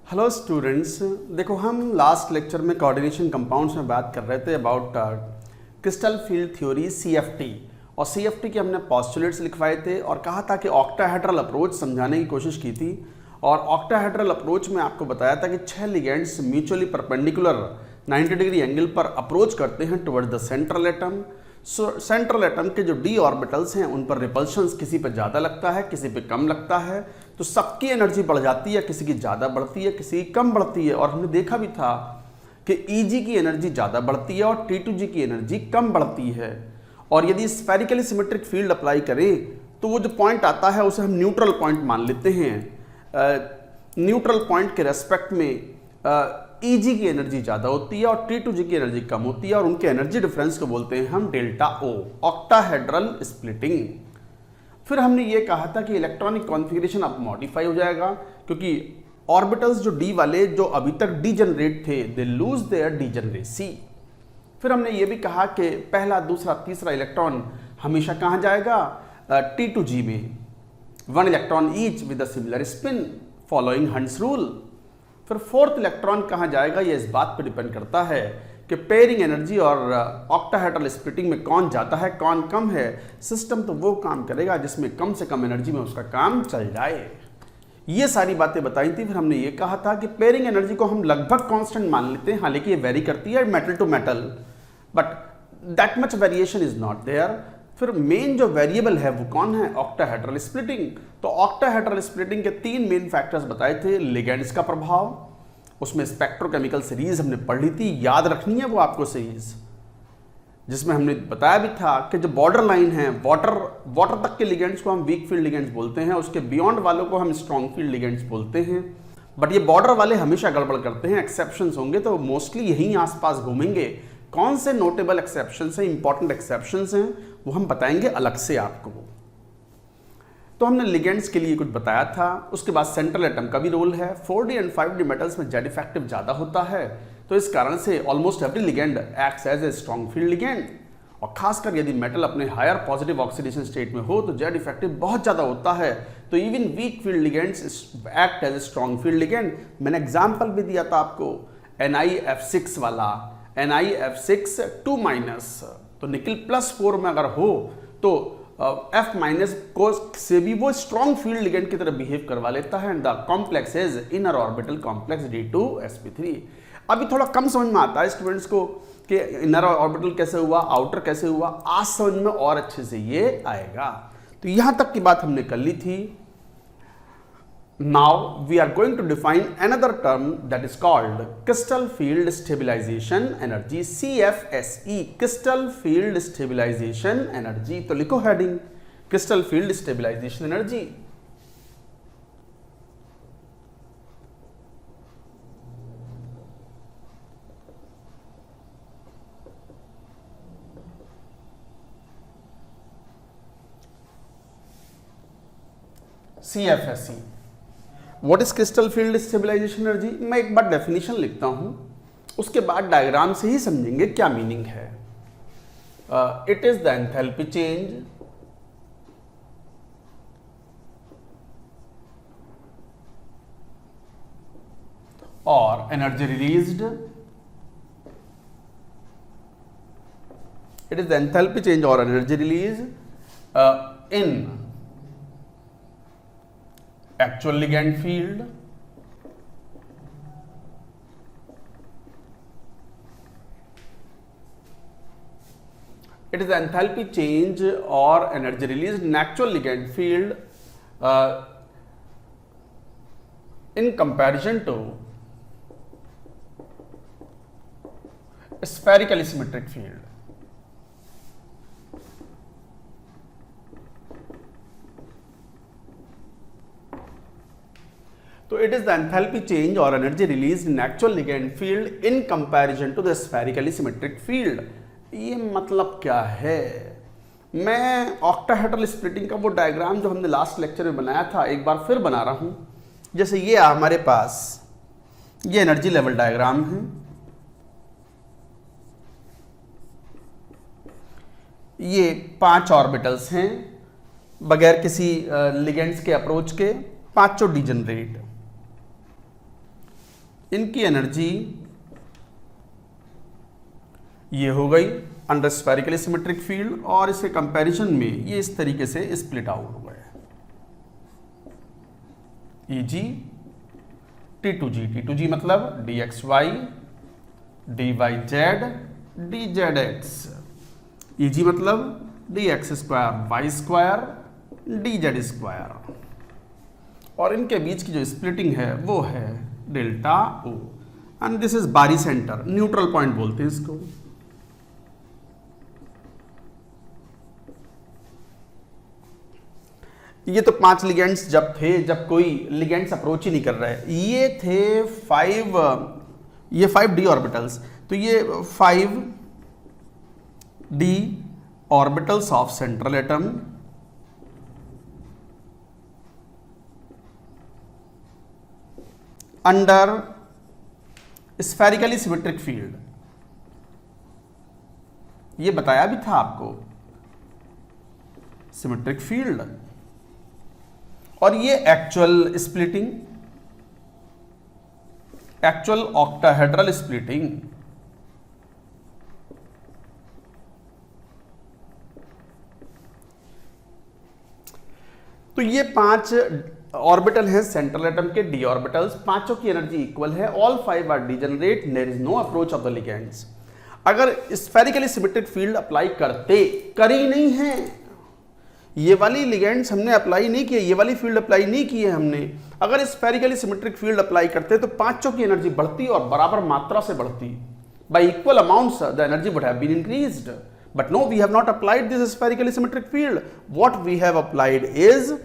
Hello students, देखो हम last lecture में कोऑर्डिनेशन कंपाउंड्स में बात कर रहे थे about crystal field theory CFT। और CFT के हमने पोस्टुलेट्स लिखवाए थे और कहा था कि ऑक्टाहेड्रल अप्रोच समझाने की कोशिश की थी। और ऑक्टाहेड्रल अप्रोच में आपको बताया था कि 6 ligands mutually perpendicular 90 degree angle पर अप्रोच करते हैं towards the central atom. Central atom के जो d ऑर्बिटल्स हैं उन पर रिपल्शंस किसी पे ज़्यादा लगता है, किसी पे कम लगता है, तो सबकी एनर्जी बढ़ जाती है, किसी की ज़्यादा बढ़ती है, किसी की कम बढ़ती है। और हमने देखा भी था कि Eg की एनर्जी ज़्यादा बढ़ती है और T2G की एनर्जी कम बढ़ती है। और यदि स्फेरिकली सिमेट्रिक फील्ड अप्लाई करें तो वो जो पॉइंट आता है उसे हम न्यूट्रल पॉइंट मान लेते हैं। न्यूट्रल पॉइंट के रेस्पेक्ट में Eg की एनर्जी ज़्यादा होती है और T2G की एनर्जी कम होती है और उनके एनर्जी डिफरेंस को बोलते हैं हम डेल्टा O, ऑक्टाहेड्रल स्प्लिटिंग। फिर हमने ये कहा था कि इलेक्ट्रॉनिक कॉन्फ़िगरेशन अब मॉडिफाई हो जाएगा क्योंकि ऑर्बिटल्स जो d वाले जो अभी तक डीजनरेट थे दे लूज देयर डीजनरेसी। फिर हमने ये भी कहा कि पहला, दूसरा, तीसरा इलेक्ट्रॉन हमेशा कहाँ जाएगा? T2G में, 1 electron each with a similar spin following hunts rule. फिर फोर्थ इलेक्ट्रॉन कहाँ जाएगा ये इस बात पर डिपेंड करता है कि पेयरिंग एनर्जी और ऑक्टाहेड्रल स्प्लिटिंग में कौन जाता है कौन कम है। सिस्टम तो वो काम करेगा जिसमें कम से कम एनर्जी में उसका काम चल जाए। ये सारी बातें बताई थी। फिर हमने ये कहा था कि पेयरिंग एनर्जी को हम लगभग कांस्टेंट मान लेते हैं, हालांकि ये वेरी करती है metal to metal, but that much variation is not there. फिर मेन जो वेरिएबल है वो कौन है? Octahedral splitting. तो ऑक्टाहेड्रल स्प्लिटिंग के 3 मेन फैक्टर्स बताए थे। लिगेंड्स का प्रभाव, उसमें स्पेक्ट्रोकेमिकल सीरीज हमने पढ़ ली थी, याद रखनी है वो आपको सीरीज, जिसमें हमने बताया भी था कि जो बॉर्डर लाइन है, वाटर तक के लिगेंड्स को हम वीक फील्ड लिगेंड्स बोलते हैं, उसके बियॉन्ड वालों को हम स्ट्रॉन्ग फील्ड लिगेंड्स बोलते हैं। बट ये बॉर्डर वाले हमेशा गड़बड़ करते हैं, एक्सेप्शंस होंगे तो मोस्टली यहीं आसपास घूमेंगे। कौन से नोटेबल एक्सेप्शंस हैं, इंपॉर्टेंट एक्सेप्शंस हैं, वो हम बताएंगे अलग से आपको। तो हमने लिगेंड्स के लिए कुछ बताया था। उसके बाद सेंट्रल एटम का भी रोल है। 4D एंड 5D मेटल्स में जेड इफेक्टिव ज़्यादा होता है, तो इस कारण से almost every ligand acts as a strong field ligand. और खासकर यदि मेटल अपने हायर पॉजिटिव ऑक्सीडेशन स्टेट में हो तो जेड इफेक्टिव बहुत ज़्यादा होता है। तो even weak field ligands act as a strong field ligand. मैंने एग्जाम्पल भी दिया था आपको NiF6 वाला, NiF6 2-, तो निकल +4 में अगर हो तो F- को से भी वो स्ट्रॉन्ग फील्ड लिगेंड की तरह बिहेव करवा लेता है। And the complex is inner orbital complex D2sp3। अभी थोड़ा कम समझ में आता है स्टूडेंट्स को कि इनर ऑर्बिटल कैसे हुआ, आउटर कैसे हुआ, आज समझ में और अच्छे से ये आएगा। तो यहां तक की बात हमने कर ली थी। Now we are going to define another term that is called crystal field stabilization energy, CFSE, crystal field stabilization energy। तो लिखो heading crystal field stabilization energy। CFSE, what is crystal field stabilization energy? मैं एक बार definition लिखता हूं, उसके बाद diagram से ही समझेंगे क्या मीनिंग है। It is the enthalpy change or energy released, it is the enthalpy change or energy release in actual ligand field it is the enthalpy change or energy released in actual ligand field in comparison to spherically symmetric field। तो it is the enthalpy change or energy release in actual ligand field in comparison to the spherically symmetric field. ये मतलब क्या है? मैं octahedral splitting का वो diagram जो हमने लास्ट लेक्चर में बनाया था एक बार फिर बना रहा हूं। जैसे ये हमारे पास ये एनर्जी लेवल डायग्राम है, ये 5 ऑर्बिटल्स हैं बगैर किसी लिगेंड्स के अप्रोच के, पांचों डीजनरेट। इनकी एनर्जी ये हो गई अंडर स्फेरिकली सिमेट्रिक फील्ड, और इसके कंपैरिजन में ये इस तरीके से स्प्लिट आउट हो गए, Eg T2G मतलब dxy dyz dzx, Eg मतलब dx square Y square dz square, और इनके बीच की जो स्प्लिटिंग है वो है delta O, and this is barycentre, neutral point बोलते हैं इसको। ये तो 5 लिगेंड्स जब थे, जब कोई लिगेंड्स अप्रोच ही नहीं कर रहे, ये थे 5 d ऑर्बिटल्स, तो ये 5 d orbitals of central atom under spherically symmetric field, ये बताया भी था आपको, सिमेट्रिक फील्ड, और ये actual splitting, actual octahedral splitting, तो ये 5 ऑर्बिटल है सेंट्रल एटम के डी ऑर्बिटल्स, पांचों की एनर्जी इक्वल है, all 5 are degenerate, there is no approach of the ligands. अगर स्फेरिकली सिमेट्रिक फील्ड अप्लाई करते, करी नहीं है, ये वाली लिगेंड्स हमने अप्लाई नहीं किए, ये वाली फील्ड अप्लाई नहीं की है हमने, अगर स्फेरिकली सिमेट्रिक फील्ड अप्लाई करते तो पांचों की एनर्जी बढ़ती और बराबर मात्रा से बढ़ती, by equal amounts the energy would have been increased, but no, we have not applied this spherically symmetric field, what we have applied is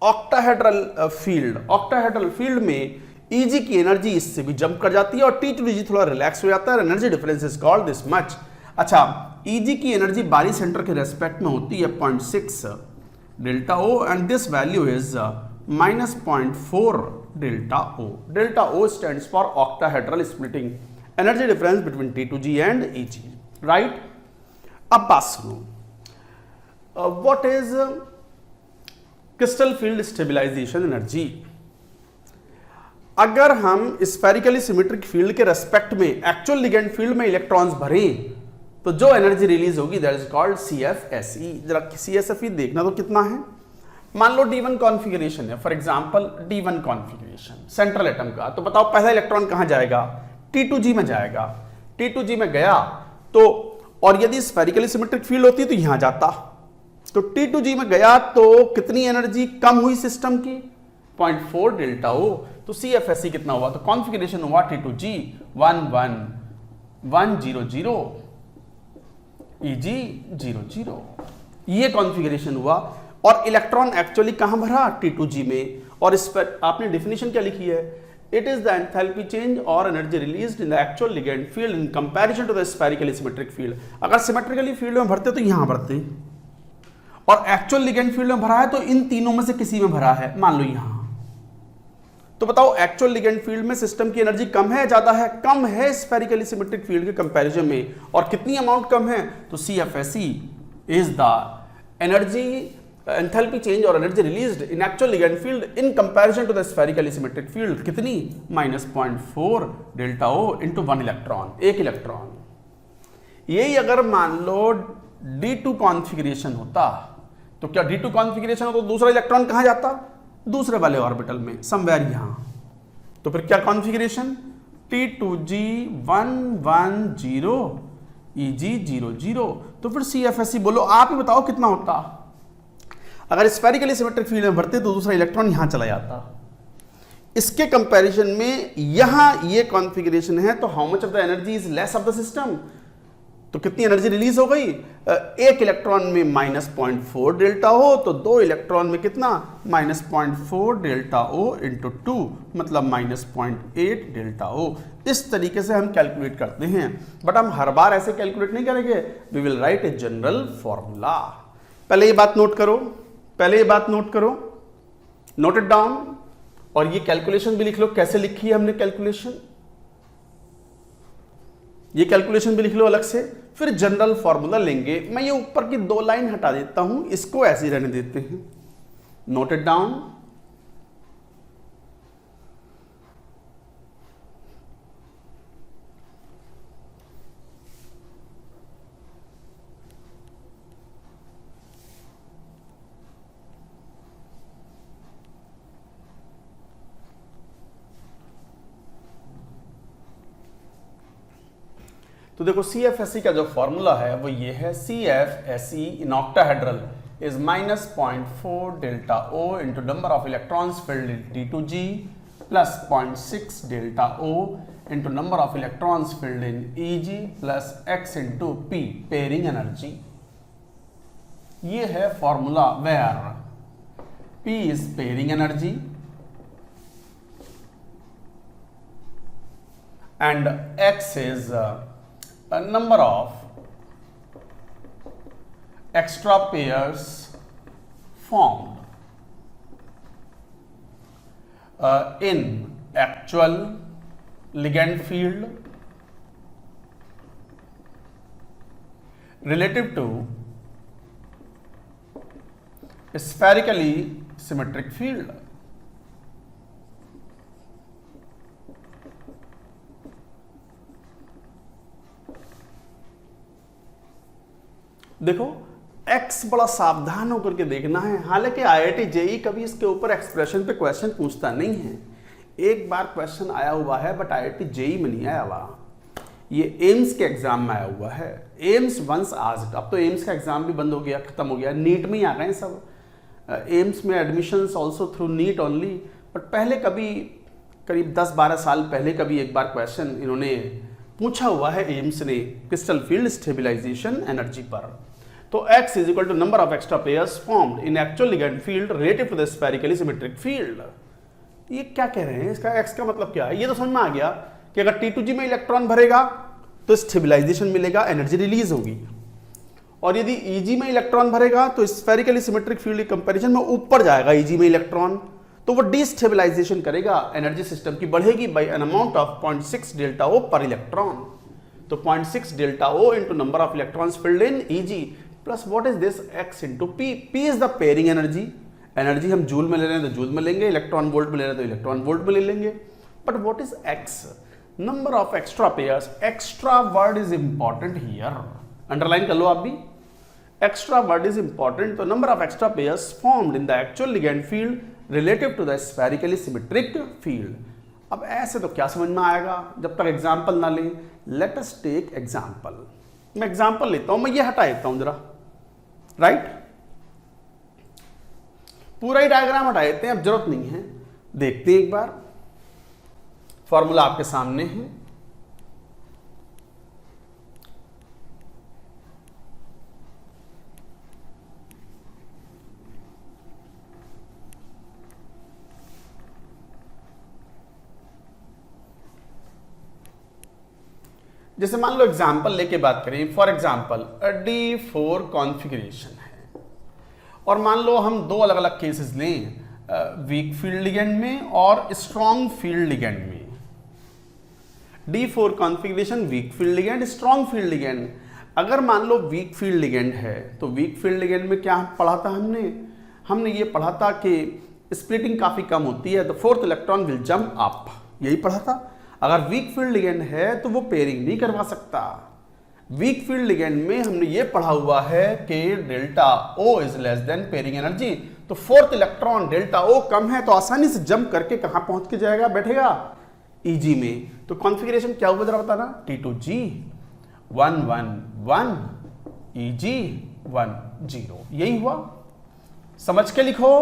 octahedral field. Octahedral field में Eg की एनर्जी इससे भी जंप कर जाती है और T2G थोड़ा relax हो जाता है, energy difference is called this much. अच्छा, Eg की एनर्जी बारी सेंटर के रेस्पेक्ट में होती है 0.6 delta O, and this value is -0.4 delta O। Delta O stands for octahedral splitting, energy difference between T2G and Eg, right. अब बात सुनो, what is crystal field stabilization energy. अगर हम spherically symmetric field के respect में actual ligand field में electrons भरें तो जो एनर्जी रिलीज होगी दैट इज कॉल्ड CFSE। जरा CFSE देखना तो कितना है, मान लो D1 कॉन्फ़िगरेशन है, for example D1 configuration central atom का, तो बताओ पहला इलेक्ट्रॉन कहां जाएगा, T2G में जाएगा। T2G में गया तो, और यदि स्फेरिकली सिमेट्रिक फील्ड होती तो यहां जाता, तो T2G में गया तो कितनी एनर्जी कम हुई सिस्टम की, 0.4 डेल्टा O, तो CFSE कितना हुआ, तो कॉन्फ़िगरेशन हुआ T2G 11100 Eg 00, ये कॉन्फ़िगरेशन हुआ, और इलेक्ट्रॉन एक्चुअली कहां भरा, T2G में, और इस पर आपने डेफिनेशन क्या लिखी है, it is the enthalpy change or energy released in the actual ligand field in comparison to the spherically symmetric field. अगर सिमेट्रिकली फील्ड में भरते तो यहां भरते, और एक्चुअल लिगेंड फील्ड में भरा है तो इन तीनों में से किसी में भरा है, मान लो यहां, तो बताओ एक्चुअल लिगेंड फील्ड में सिस्टम की एनर्जी कम है ज्यादा है, कम है स्फेरिकली सिमेट्रिक फील्ड के कंपैरिजन में, और कितनी अमाउंट कम है, तो CFSE is the energy enthalpy change or energy released in actual ligand field in comparison to the spherically symmetric field, कितनी, -0.4 डेल्टा O इंटू 1 इलेक्ट्रॉन, एक इलेक्ट्रॉन। यही अगर मान लो D2 कॉन्फ़िगरेशन होता, तो क्या D2 कॉन्फ़िगरेशन हो तो दूसरा इलेक्ट्रॉन कहां जाता, दूसरे वाले ऑर्बिटल में, समवेयर यहां, तो फिर क्या कॉन्फ़िगरेशन, T2G 110 Eg 00, तो फिर CFSE बोलो, आप ही बताओ कितना होता। अगर स्फेरिकली सिमेट्रिक फील्ड में भरते तो दूसरा इलेक्ट्रॉन यहां चला जाता, इसके कंपैरिजन में यहां ये कॉन्फ़िगरेशन है, तो how much of the energy is less of the system, तो कितनी एनर्जी रिलीज हो गई, एक इलेक्ट्रॉन में -0.4 डेल्टा O, तो दो इलेक्ट्रॉन में कितना, -0.4 डेल्टा O इंटू 2 मतलब -0.8 डेल्टा O। इस तरीके से हम कैलकुलेट करते हैं, बट हम हर बार ऐसे कैलकुलेट नहीं करेंगे, we will write a general formula. पहले ये बात नोट करो, पहले ये बात नोट करो, नोट इट डाउन, और ये कैलकुलेशन भी लिख लो, कैसे लिखी है हमने कैलकुलेशन, ये कैलकुलेशन भी लिख लो अलग से, फिर जनरल फॉर्मूला लेंगे। मैं ये ऊपर की 2 लाइन हटा देता हूं, इसको ऐसे ही रहने देते हैं, नोट इट डाउन। तो देखो CFSE का जो फॉर्मूला है वो ये है, CFSE in octahedral is -0.4 delta O into number of electrons filled in T2G plus 0.6 delta O into number of electrons filled in EG plus X into P pairing energy। ये है formula where P is pairing energy and X is a number of extra pairs formed in actual ligand field relative to spherically symmetric field। देखो x बड़ा सावधान होकर के देखना है, हालांकि IIT JEE कभी इसके ऊपर एक्सप्रेशन पे क्वेश्चन पूछता नहीं है। एक बार क्वेश्चन आया हुआ है बट IIT JEE में नहीं आया हुआ, ये एम्स के एग्जाम में आया हुआ है। एम्स वंस आज, अब तो एम्स का एग्जाम भी बंद हो गया, खत्म हो गया, नीट में ही आ गए सब। एम्स में admissions also through NEET only, but पहले कभी करीब 10-12 साल पहले कभी एक बार क्वेश्चन इन्होंने पूछा हुआ है एम्स ने क्रिस्टल फील्ड स्टेबिलाईजेशन एनर्जी पर। तो x is equal to number of extra pairs formed in actual ligand field relative to the spherically symmetric field. ये क्या कह रहे हैं, इसका x का मतलब क्या है? ये तो समझ में आ गया कि अगर T2G में इलेक्ट्रॉन भरेगा तो स्टेबिलाईजेशन मिलेगा, एनर्जी रिलीज होगी, और यदि EG में इलेक्ट्रॉन भरेगा तो स्फेरिकली सिमेट्रिक फील्ड के कंपैरिजन में ऊपर जाएगा EG में इलेक्ट्रॉन, तो वो डिस्टेबिलाईजेशन करेगा, एनर्जी सिस्टम की बढ़ेगी by an amount of 0.6 delta O पर इलेक्ट्रॉन। तो 0.6 delta O into number of electrons filled in EG plus what is this x into P। P is the pairing energy. Energy हम joule में ले रहे हैं तो जूल में लेंगे, इलेक्ट्रॉन वोल्ट में ले रहे हैं तो इलेक्ट्रॉन वोल्ट में ले लेंगे। But what is x? Number of extra pairs. Extra word is important here, underline कर लो आप भी। Extra word is important. तो number of extra pairs formed in the actual ligand field relative to the spherically symmetric field. अब ऐसे तो क्या समझ में आएगा जब तक एग्जाम्पल ना लें। Let us take example. मैं एग्जाम्पल लेता हूं, मैं ये हटा देता हूं जरा, राइट? पूरा ही डायग्राम हटा देते हैं, अब जरूरत नहीं है। देखते हैं एक बार, फॉर्मूला आपके सामने है। जैसे मान लो एग्जाम्पल लेके बात करें, फॉर एग्जाम्पल D4 कॉन्फ़िगरेशन है, और मान लो हम दो अलग अलग केसेस लें, वीक फील्ड लिगेंड में और स्ट्रॉन्ग फील्ड लिगेंड में। D4 configuration, weak field ligand, strong field ligand. अगर मान लो वीक फील्ड लिगेंड है तो वीक फील्ड लिगेंड में क्या पढ़ा था हमने ये पढ़ा था कि स्प्लिटिंग काफ़ी कम होती है, तो fourth electron will jump up, यही पढ़ा था। अगर वीक फील्ड लिगेंड है तो वो पेयरिंग नहीं करवा सकता। वीक फील्ड लिगेंड में हमने ये पढ़ा हुआ है कि delta O is less than pairing energy, तो फोर्थ इलेक्ट्रॉन डेल्टा O कम है तो आसानी से जंप करके कहां पहुंच के जाएगा, बैठेगा EG में। तो कॉन्फ़िगरेशन क्या हुआ जरा बताना, T2G 1 1 1 EG 1 0, यही हुआ। समझ के लिखो,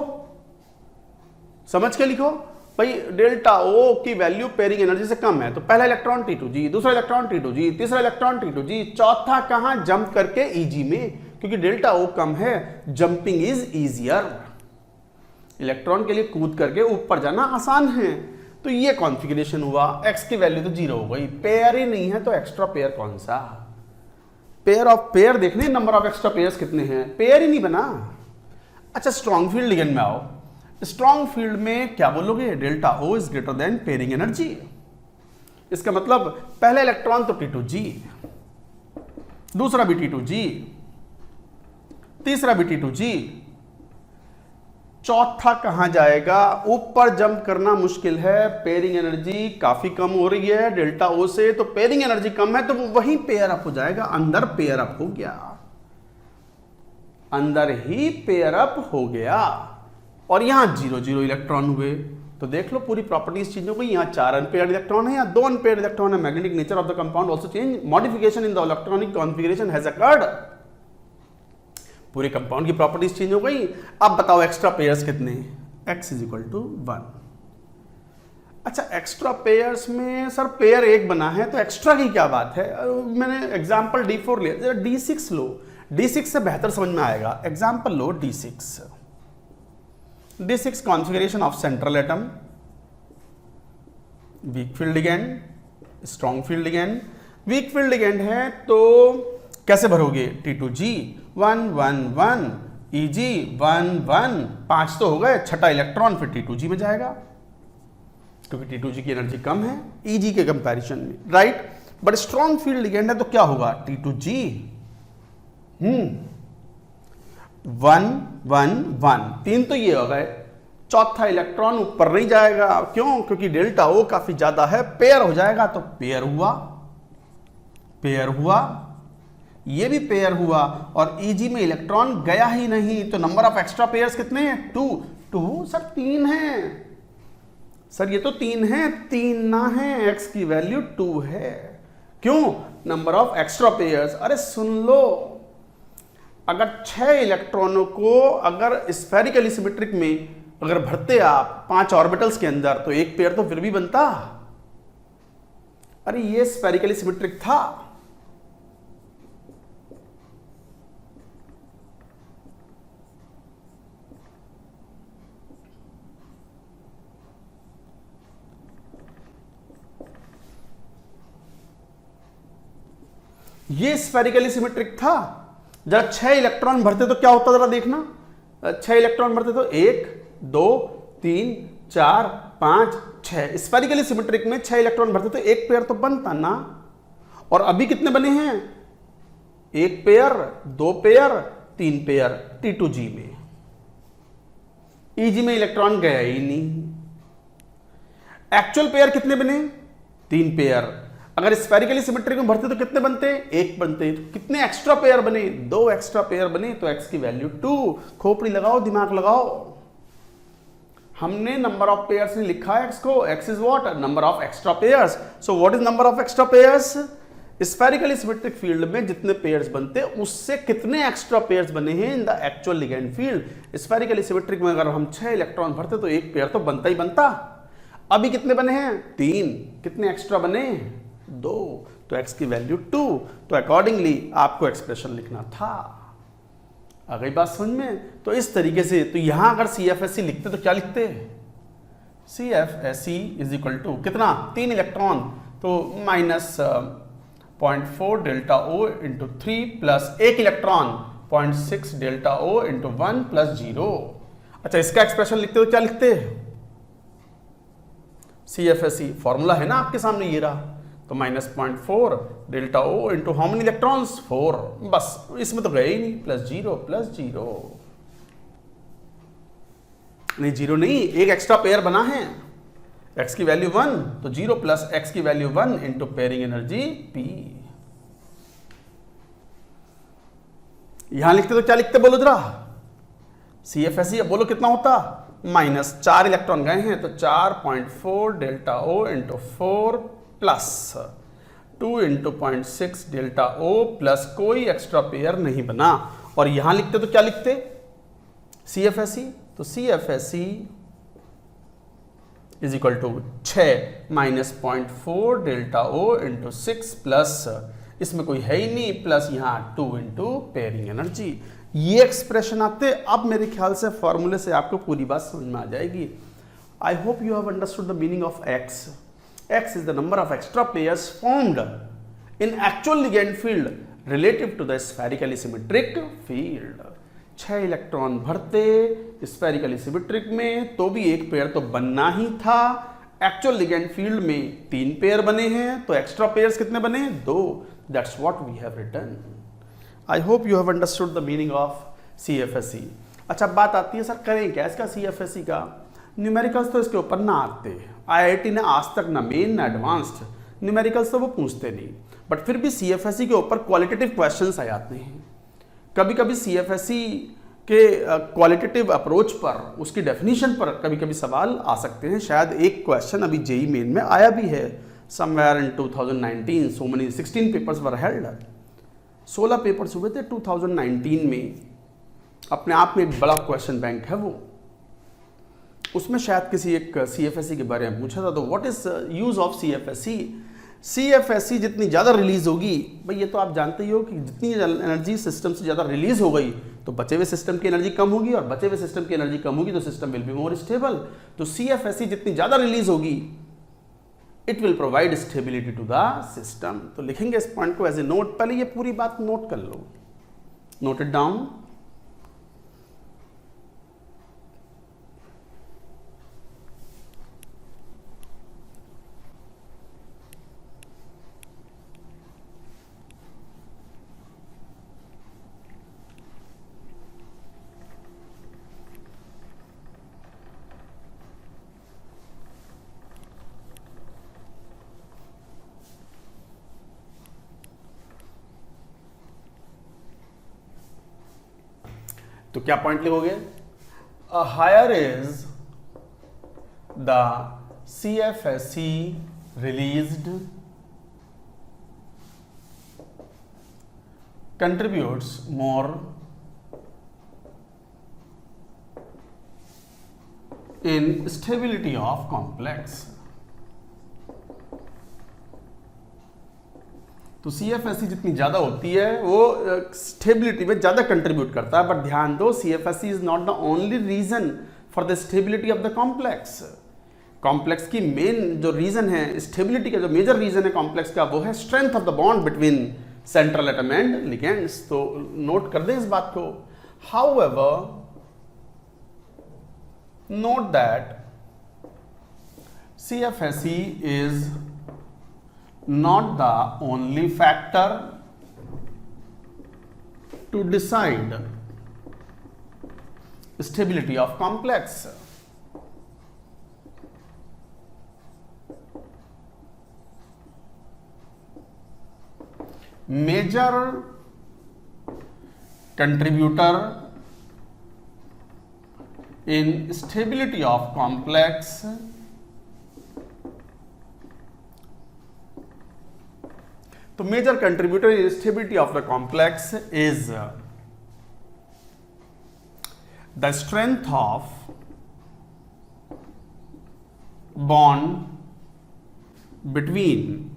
समझ के लिखो भाई। डेल्टा O की वैल्यू पेयरिंग एनर्जी से कम है तो पहला इलेक्ट्रॉन T2G, दूसरा इलेक्ट्रॉन T2G, तीसरा इलेक्ट्रॉन T2G, चौथा कहां, जंप करके EG में, क्योंकि डेल्टा O कम है, जंपिंग इज इजियर। इलेक्ट्रॉन के लिए कूद करके ऊपर जाना आसान है। तो ये कॉन्फ़िगरेशन हुआ। x की वैल्यू तो 0 हो गई, पेयर ही नहीं है तो एक्स्ट्रा पेयर कौन सा? पेयर ऑफ पेयर देखने, नंबर ऑफ एक्स्ट्रा पेयर्स कितने हैं, पेयर ही नहीं बना। अच्छा, स्ट्रॉन्ग फील्ड लिगेंड में आओ। स्ट्रॉन्ग फील्ड में क्या बोलोगे, delta O is greater than pairing energy. इसका मतलब पहला इलेक्ट्रॉन तो T2G, दूसरा भी T2G, तीसरा भी T2G, चौथा कहां जाएगा, ऊपर जंप करना मुश्किल है, पेयरिंग एनर्जी काफी कम हो रही है डेल्टा O से, तो पेयरिंग एनर्जी कम है तो वो वहीं पेयर अप हो जाएगा, अंदर पेयर अप हो गया, अंदर ही पेयर अप हो गया। और यहां 0 0 इलेक्ट्रॉन हुए तो देख लो पूरी प्रॉपर्टीज चेंज हो गई। यहाँ 4 अनपेयर्ड इलेक्ट्रॉन है, यहाँ 2 अनपेयर्ड इलेक्ट्रॉन है। Magnetic nature of the compound also change, modification in the electronic configuration has occurred. पूरे कंपाउंड की प्रॉपर्टीज चेंज हो गई। अब बताओ एक्स्ट्रा पेयर्स कितने? x is equal to 1। अच्छा, एक्स्ट्रा पेयर्स में सर पेयर एक बना है तो एक्स्ट्रा की क्या बात है? मैंने एग्जांपल D4 लिया, जरा D6 लो, D6 से बेहतर समझ में आएगा। Example low D6, D6 configuration of central atom, weak field ligand, strong field ligand. Weak field ligand है तो कैसे भरोगे? T2G 1 1 1, Eg 1 1, 5 तो हो गए, छठा इलेक्ट्रॉन फिर T2G में जाएगा क्योंकि T2G की एनर्जी कम है Eg के कंपैरिजन में, right. But strong field ligand है तो क्या होगा? T2G 1 1 1, 3 तो ये हो गए, चौथा इलेक्ट्रॉन ऊपर नहीं जाएगा। क्यों? क्योंकि डेल्टा O काफी ज्यादा है, पेयर हो जाएगा तो पेयर हुआ, पेयर हुआ, ये भी पेयर हुआ और Eg में इलेक्ट्रॉन गया ही नहीं। तो नंबर ऑफ एक्स्ट्रा पेयर्स कितने हैं? 2 सर 3 है सर, ये तो 3 है, 3 ना है, x की वैल्यू 2 है। क्यों? Number of extra pairs. अरे सुन लो, अगर 6 इलेक्ट्रॉनों को अगर स्फेरिकली सिमेट्रिक में अगर भरते आप 5 ऑर्बिटल्स के अंदर तो एक पेयर तो फिर भी बनता। अरे ये स्फेरिकली सिमेट्रिक था। ये स्फेरिकली सिमेट्रिक था। जब 6 इलेक्ट्रॉन भरते तो क्या होता जरा देखना। 6 इलेक्ट्रॉन भरते तो 1 2 3 4 5 6। स्फेरिकली सिमेट्रिक में 6 इलेक्ट्रॉन भरते तो एक पेयर तो बनता ना। और अभी कितने बने हैं? एक पेयर, 2 पेयर, 3 पेयर T2G में। Eg में इलेक्ट्रॉन गया ही नहीं। एक्चुअल पेयर कितने बने? 3 पेयर। अगर स्फेरिकली सिमेट्रिक में भरते तो कितने बनते? 1 बनते। तो कितने एक्स्ट्रा पेयर बने? 2 एक्स्ट्रा पेयर बने। तो x की वैल्यू 2। खोपड़ी लगाओ, दिमाग लगाओ। हमने नंबर ऑफ पेयर्स ने लिखा है x को। x is what? Number of extra pairs. So what is number of extra pairs? Spherically symmetric field में जितने पेयर्स बनते उससे कितने एक्स्ट्रा पेयर्स बने हैं इन the actual ligand field. Spherically symmetric में अगर हम 6 इलेक्ट्रॉन भरते तो एक पेयर तो बनता ही बनता। अभी कितने बने हैं? 3। कितने एक्स्ट्रा बने? 2। तो x की वैल्यू 2। तो अकॉर्डिंगली आपको एक्सप्रेशन लिखना था। आ गई बात समझ में? तो इस तरीके से तो यहां अगर CFSE लिखते तो क्या लिखते? CFSE इज इक्वल टू कितना? 3 इलेक्ट्रॉन तो minus 0.4 delta O into 3 plus 1 electron 0.6 delta O into 1 plus 0। अच्छा, इसका एक्सप्रेशन लिखते तो क्या लिखते? CFSE फॉर्मूला है ना आपके सामने, ये रहा। तो minus 0.4 delta O into how many electrons? 4। बस इसमें तो गए ही नहीं। प्लस 0 प्लस 0 नहीं, 0 नहीं, एक एक्स्ट्रा पेयर बना है। x की वैल्यू 1 तो 0 प्लस x की value 1 into pairing energy P। यहां लिखते तो क्या लिखते बोलो जरा? CFSE बोलो कितना होता? माइनस 4 इलेक्ट्रॉन गए हैं तो 4.4 delta O into 4 plus 2 into 0.6 delta O plus कोई एक्स्ट्रा पेयर नहीं बना। और यहां लिखते तो क्या लिखते? CFSE। तो CFSE is equal to 6 minus 0.4 delta O into 6 plus, इसमें कोई है ही नहीं, प्लस यहां 2 इंटू पेयरिंग एनर्जी। ये एक्सप्रेशन आते अब मेरे ख्याल से फॉर्मूले से आपको पूरी बात समझ में आ जाएगी। आई hope you have understood the meaning of x. x is the number of extra pairs formed in actual ligand field relative to the spherically symmetric field. 6 electron भरते स्फेरिकली सिमेट्रिक में तो भी एक पेयर तो बनना ही था। एक्चुअल लिगेंड फील्ड में 3 pair बने हैं तो एक्स्ट्रा पेयर्स कितने बने? 2। That's what we have written. I hope you have understood the meaning of CFSE. अच्छा, बात आती है सर करें क्या इसका CFSE का? न्यूमेरिकल्स तो इसके ऊपर ना आते। IIT ने आज तक ना मेन ना एडवांस्ड न्यूमेरिकल्स तो वो पूछते नहीं, बट फिर भी CFSE के ऊपर क्वालिटेटिव क्वेश्चंस आ जाते हैं। कभी कभी CFSE कि क्वालिटेटिव अप्रोच पर, उसकी डेफिनेशन पर कभी कभी सवाल आ सकते हैं। शायद एक क्वेश्चन अभी जेई मेन में आया भी है, somewhere in 2019 so many 16 papers were held, 16 papers हुए थे 2019 में। अपने आप में एक बड़ा क्वेश्चन बैंक है वो। उसमें शायद किसी एक CFSE के बारे में पूछा था, तो what is use of CFSE। CFSE जितनी ज़्यादा रिलीज होगी, भाई ये तो आप जानते ही हो कि जितनी एनर्जी सिस्टम से ज़्यादा रिलीज हो गई तो बचे हुए सिस्टम की एनर्जी कम होगी, और बचे हुए सिस्टम की एनर्जी कम होगी तो system will be more stable. तो CFSE जितनी ज़्यादा रिलीज होगी, it will provide stability to the system. तो लिखेंगे इस पॉइंट को एज ए नोट। पहले ये पूरी बात नोट कर लो, नोट इट डाउन। तो क्या पॉइंट लिखोगे? A higher is the CFSE released contributes more in stability of complex। तो CFSE जितनी ज़्यादा होती है वो स्टेबिलिटी में ज़्यादा कंट्रीब्यूट करता है। बट ध्यान दो, CFSE is not the only reason for the stability of the complex. Complex की मेन जो रीजन है, स्टेबिलिटी का जो मेजर रीजन है कॉम्प्लेक्स का, वो है strength of the bond between central atom and ligands. तो नोट कर दें इस बात को। However, note that CFSE is not the only factor to decide stability of complex। Major contributor in stability of complex तो major contributor in stability of the complex is the strength of bond between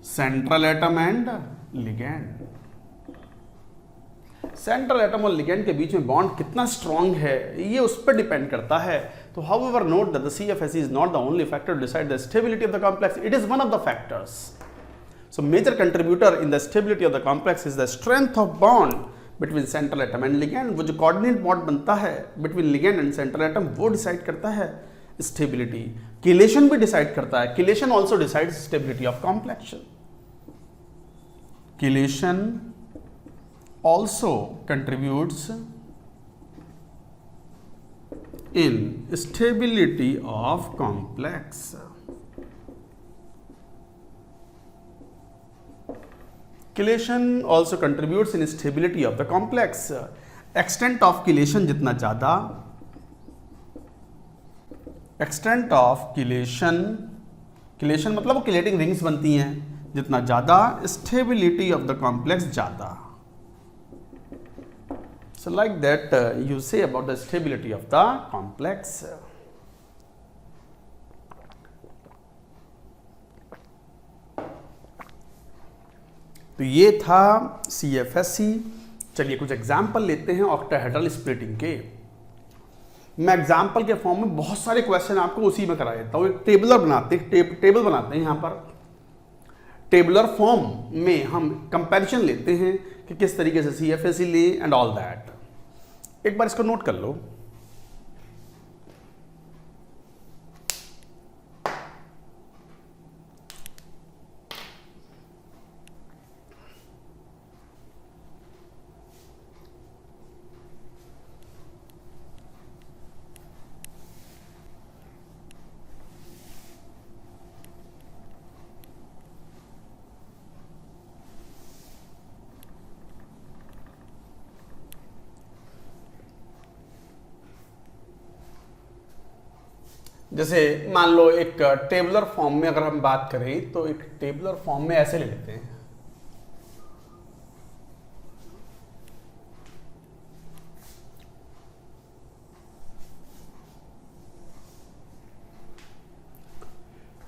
central atom and ligand. Central atom और ligand के बीच में bond कितना strong है, ये उस पर डिपेंड करता है। तो however, note that the CFSE is not the only factor to decide the stability of the complex. It is one of the factors. So major contributor in the stability of the complex is the strength of bond between central atom and ligand। वो जो coordinate bond बनता है between ligand and central atom, वो decide करता है stability। Chelation भी decide करता है। Chelation also decides stability of complex। Chelation also contributes in stability of complex। Chelation also contributes in stability of the complex। Extent of chelation जितना ज़्यादा, extent of chelation, chelation मतलब वो chelating rings बनती हैं, जितना ज़्यादा stability of the complex ज़्यादा। So like that you say about the stability of the complex। तो ये था CFSE। चलिए कुछ एग्जाम्पल लेते हैं ऑक्टाहेड्रल स्प्लिटिंग के। मैं एग्जाम्पल के फॉर्म में बहुत सारे क्वेश्चन आपको उसी में करा देता हूँ। एक टेबलर बनाते हैं, टेबल बनाते हैं। यहाँ पर टेबलर फॉर्म में हम कंपैरिजन लेते हैं कि किस तरीके से CFSE ले एंड ऑल दैट। एक बार इसको नोट कर लो। जैसे मान लो एक टेबुलर फॉर्म में अगर हम बात करें तो एक टेबुलर फॉर्म में ऐसे ले लेते हैं।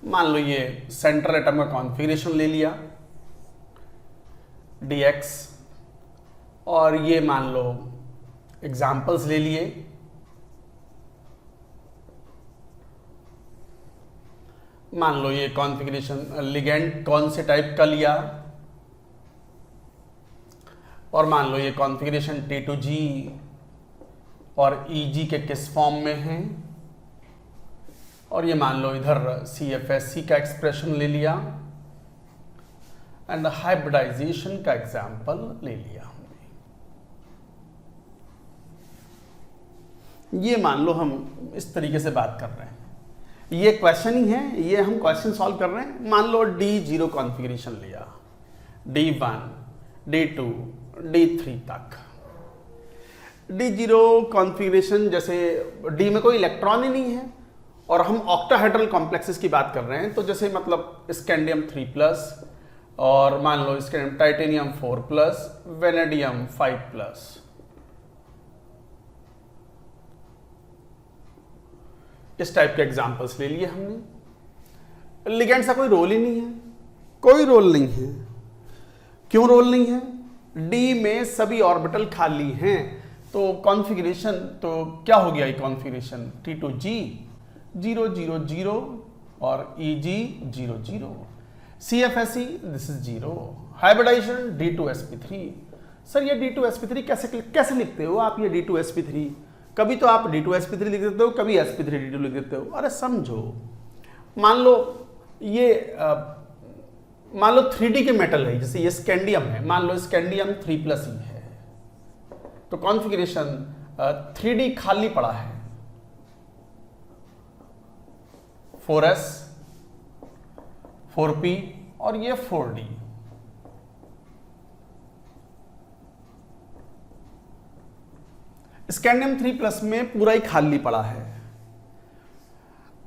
मान लो ये सेंट्रल एटम का कॉन्फ़िगरेशन ले लिया dx, और ये मान लो एग्जाम्पल्स ले लिए। मान लो ये कॉन्फ़िगरेशन लिगेंड कौन से टाइप का लिया, और मान लो ये कॉन्फ़िगरेशन T2G और EG के किस फॉर्म में है, और ये मान लो इधर CFSC का एक्सप्रेशन ले लिया एंड हाइब्रिडाइजेशन का एग्जाम्पल ले लिया हमने। ये मान लो हम इस तरीके से बात कर रहे हैं, ये क्वेश्चन ही है, ये हम क्वेश्चन सॉल्व कर रहे हैं। मान लो D0 कॉन्फ़िगरेशन लिया, D1, D2, D3 तक। D0 कॉन्फ़िगरेशन जैसे D में कोई इलेक्ट्रॉन ही नहीं है और हम ऑक्टाहेड्रल कॉम्प्लेक्सेस की बात कर रहे हैं, तो जैसे मतलब स्कैंडियम 3+ और मान लो स्कैंडियम टाइटेनियम 4+, वेनेडियम 5+। इस टाइप के एग्जाम्पल्स ले लिए हमने। लिगेंड्स का कोई रोल ही नहीं है, कोई रोल नहीं है। क्यों रोल नहीं है? डी में सभी ऑर्बिटल खाली हैं, तो कॉन्फ़िगरेशन तो क्या हो गया? ये कॉन्फ़िगरेशन T2G 0 0 0 और EG 0 0, CFSE this is 0, hybridization D2sp3। Sir ये D2sp3 कैसे लिखते हो आप? ये D2sp3 कभी तो आप D2sp3 लिख देते हो, कभी sp3d2 लिख देते हो। अरे समझो, मान लो ये मान लो 3D के मेटल है, जैसे ये स्कैंडियम है, मान लो स्कैंडियम 3+E है, तो कॉन्फ़िगरेशन 3D खाली पड़ा है, 4s 4p और ये 4d। स्कैंडियम 3+ में पूरा ही खाली पड़ा है।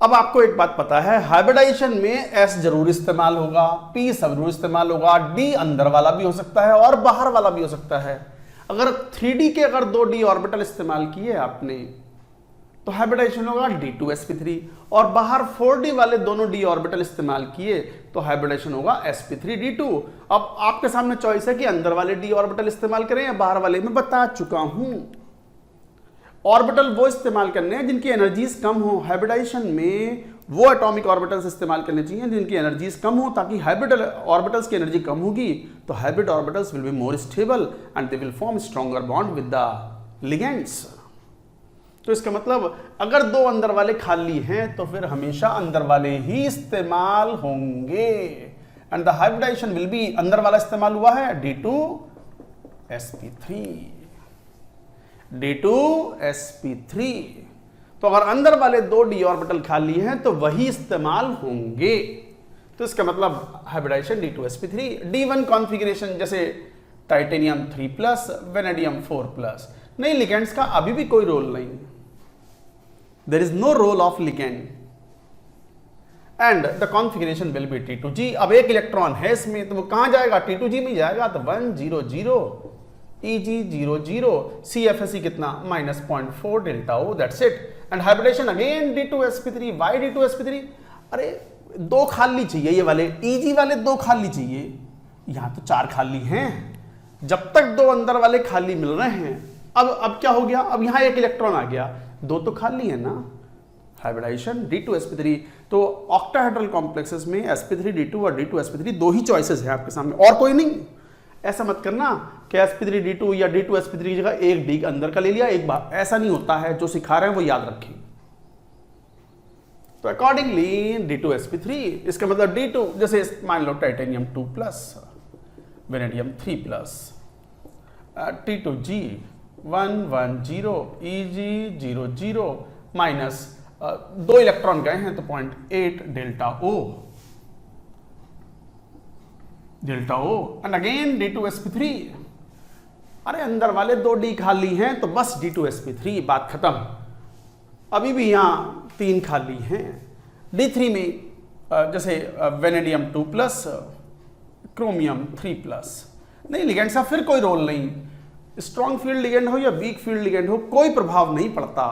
अब आपको एक बात पता है, हाइब्रिडाइजेशन में S जरूर इस्तेमाल होगा, P जरूर इस्तेमाल होगा, D अंदर वाला भी हो सकता है और बाहर वाला भी हो सकता है। अगर 3D के अगर 2D ऑर्बिटल इस्तेमाल किए आपने तो हाइब्रिडाइजेशन होगा D2sp3, और बाहर 4D वाले दोनों D ऑर्बिटल इस्तेमाल किए तो हाइब्रिडाइजेशन होगा sp3d2। अब आपके सामने चॉइस है कि अंदर वाले D ऑर्बिटल इस्तेमाल करें या बाहर वाले। मैं बता चुका हूं, ऑर्बिटल वो इस्तेमाल करने हैं जिनकी एनर्जीज कम हो। हाइब्रिडाइजेशन में वो एटॉमिक ऑर्बिटल्स इस्तेमाल करने चाहिए जिनकी एनर्जीज कम हो, ताकि हाइब्रिड ऑर्बिटल्स की एनर्जी कम होगी तो hybrid orbitals will be more stable and they will form stronger bond with the ligands. तो इसका मतलब अगर दो अंदर वाले खाली हैं तो फिर हमेशा अंदर वाले ही इस्तेमाल होंगे, and the hybridization will be, अंदर वाला इस्तेमाल हुआ है D2sp3, D2sp3। तो अगर अंदर वाले 2D ऑर्बिटल खाली हैं तो वही इस्तेमाल होंगे, तो इसका मतलब हाइब्रिडाइजेशन D2sp3। D1 कॉन्फ़िगरेशन जैसे टाइटेनियम 3+, वेनेडियम 4+। नहीं, लिगेंड्स का अभी भी कोई रोल नहीं, there is no role of ligand and the configuration will be T2G। अब एक इलेक्ट्रॉन है इसमें तो वो कहां जाएगा? T2G में जाएगा, तो 1 0 0, EG 0 0, CFSE कितना? -0.4 delta O, that's it. And hybridization again D2sp3। Why D2sp3? अरे दो खाली चाहिए, ये वाले EG वाले दो खाली चाहिए, यहां तो 4 खाली हैं। जब तक दो अंदर वाले खाली मिल रहे हैं, अब क्या हो गया? अब यहां एक इलेक्ट्रॉन आ गया, दो तो खाली है ना, हाइब्रिडाइजेशन D2sp3। तो ऑक्टाहेड्रल कॉम्प्लेक्सेस में sp3d2 और D2sp3 दो ही चॉइसेस हैं आपके सामने, और कोई नहीं। ऐसा मत करना कि sp3d2 या D2sp3 की जगह एक D अंदर का ले लिया एक बार, ऐसा नहीं होता है। जो सिखा रहे हैं वो याद रखें। तो अकॉर्डिंगली D2sp3, इसका मतलब D2, जैसे मान लो titanium 2+, vanadium 3+, T2G 1 1 0, EG 0 0, minus 2 electron गए हैं तो 0.8 delta O and again D2sp3। अरे अंदर वाले 2D खाली हैं तो बस D2sp3, बात खत्म। अभी भी यहां 3 खाली हैं। D3 में जैसे वेनेडियम 2+, क्रोमियम 3+। नहीं, लिगेंड का फिर कोई रोल नहीं, स्ट्रॉन्ग फील्ड लिगेंड हो या वीक फील्ड लिगेंड हो कोई प्रभाव नहीं पड़ता।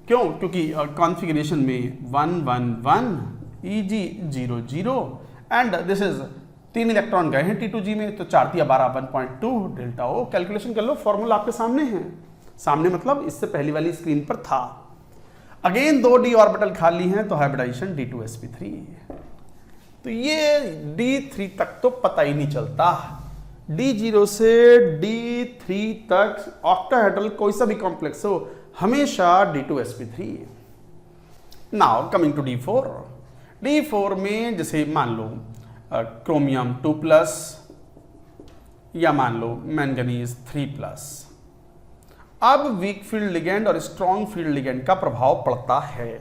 क्यों? क्योंकि कॉन्फ़िगरेशन में 1 1 1 Eg 0 0 and this is 3 electron गए हैं T2G में, तो 4 × 12 1.2 डेल्टा ओ। कैलकुलेशन कर लो, फॉर्मूला आपके सामने है। सामने मतलब इससे पहली वाली स्क्रीन पर था। अगेन 2 d ऑर्बिटल खाली हैं, तो हाइब्रिडाइजेशन D2sp3। तो ये D3 तक तो पता ही नहीं चलता। D0 से D3 तक ऑक्टाहेड्रल कोई सा भी कॉम्प्लेक्स हो, हमेशा D2sp3। Now coming to D4। D4 में जैसे मान लो क्रोमियम 2+ या मान लो मैंगनीज 3+। अब वीक फील्ड लिगेंड और स्ट्रॉन्ग फील्ड लिगेंड का प्रभाव पड़ता है।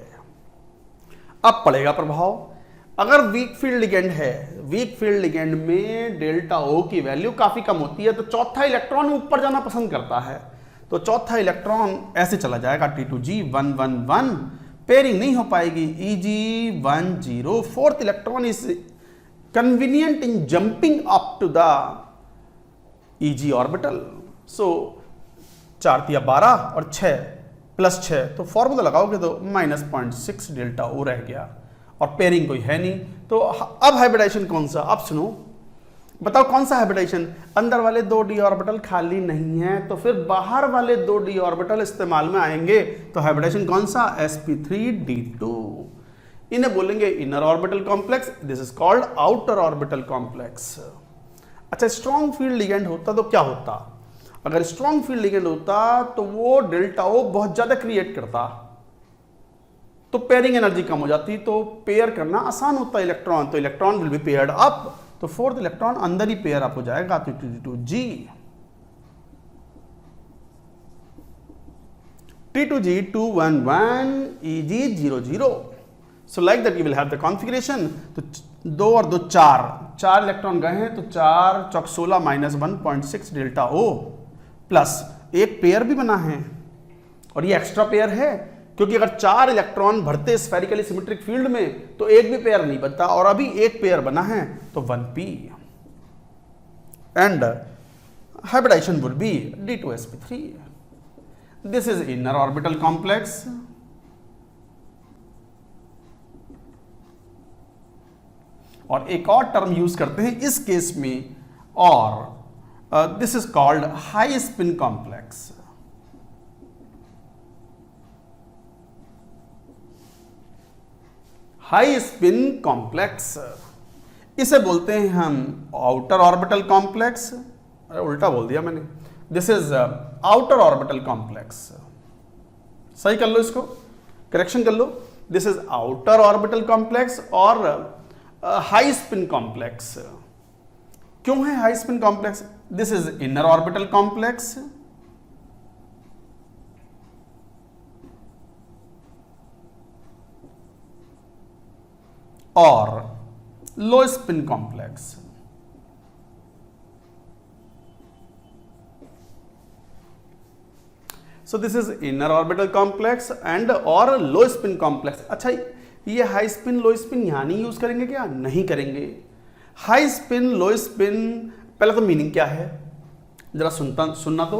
अब पड़ेगा प्रभाव, अगर वीक फील्ड लिगेंड है, वीक फील्ड लिगेंड में डेल्टा ओ की वैल्यू काफी कम होती है, तो चौथा इलेक्ट्रॉन ऊपर जाना पसंद करता है। तो चौथा इलेक्ट्रॉन ऐसे चला जाएगा T2G 1 1 1, पेयरिंग नहीं हो पाएगी Eg 1 0। Fourth electron is convenient in jumping up to the Eg orbital. So 4 × 12 और 6 + 6, तो फॉर्मूला लगाओगे तो -0.6 डेल्टा ओ रह गया, और पेयरिंग कोई है नहीं। तो अब हाइब्रिडाइजेशन कौन सा? अब सुनो, बताओ कौन सा हाइब्रिडाइजेशन? अंदर वाले 2 d ऑर्बिटल खाली नहीं है, तो फिर बाहर वाले 2 d ऑर्बिटल इस्तेमाल में आएंगे। तो हाइब्रिडाइजेशन कौन सा? sp3d2। इन्हें बोलेंगे inner orbital complex, this is called outer orbital complex. अच्छा, स्ट्रॉन्ग फील्ड लिगेंड होता तो क्या होता? अगर स्ट्रॉन्ग फील्ड लिगेंड होता तो वो डेल्टा ओ बहुत ज्यादा क्रिएट करता, तो पेयरिंग एनर्जी कम हो जाती, तो पेयर करना आसान होता इलेक्ट्रॉन। तो electron will be paired up, तो फोर्थ इलेक्ट्रॉन अंदर ही पेयर अप हो जाएगा, तो T2G T2G 2 1 1 Eg 0 0। So like that you will have the configuration. तो 2 और 2 4 इलेक्ट्रॉन गए हैं, तो 4 × 16 -1.6 डेल्टा ओ, प्लस एक पेयर भी बना है, और ये एक्स्ट्रा पेयर है क्योंकि अगर 4 इलेक्ट्रॉन भरते स्फेरिकली सिमेट्रिक फील्ड में तो एक भी पेयर नहीं बनता, और अभी एक पेयर बना है, तो 1p and hybridization would be D2sp3। This is inner orbital complex. और एक और टर्म यूज करते हैं इस केस में, और this is called high spin complex. High spin complex, इसे बोलते हैं हम आउटर ऑर्बिटल कॉम्प्लेक्स। उल्टा बोल दिया मैंने, this is outer orbital complex. सही कर लो, इसको करेक्शन कर लो। This is outer orbital complex और हाई स्पिन कॉम्प्लेक्स। क्यों है high spin complex? This is inner orbital complex और low spin complex. So this is inner orbital complex and और लो स्पिन कॉम्प्लेक्स। अच्छा, ये हाई स्पिन लो spin यहां नहीं use करेंगे क्या? नहीं करेंगे। हाई स्पिन लो स्पिन, पहले तो मीनिंग क्या है जरा सुनना तो।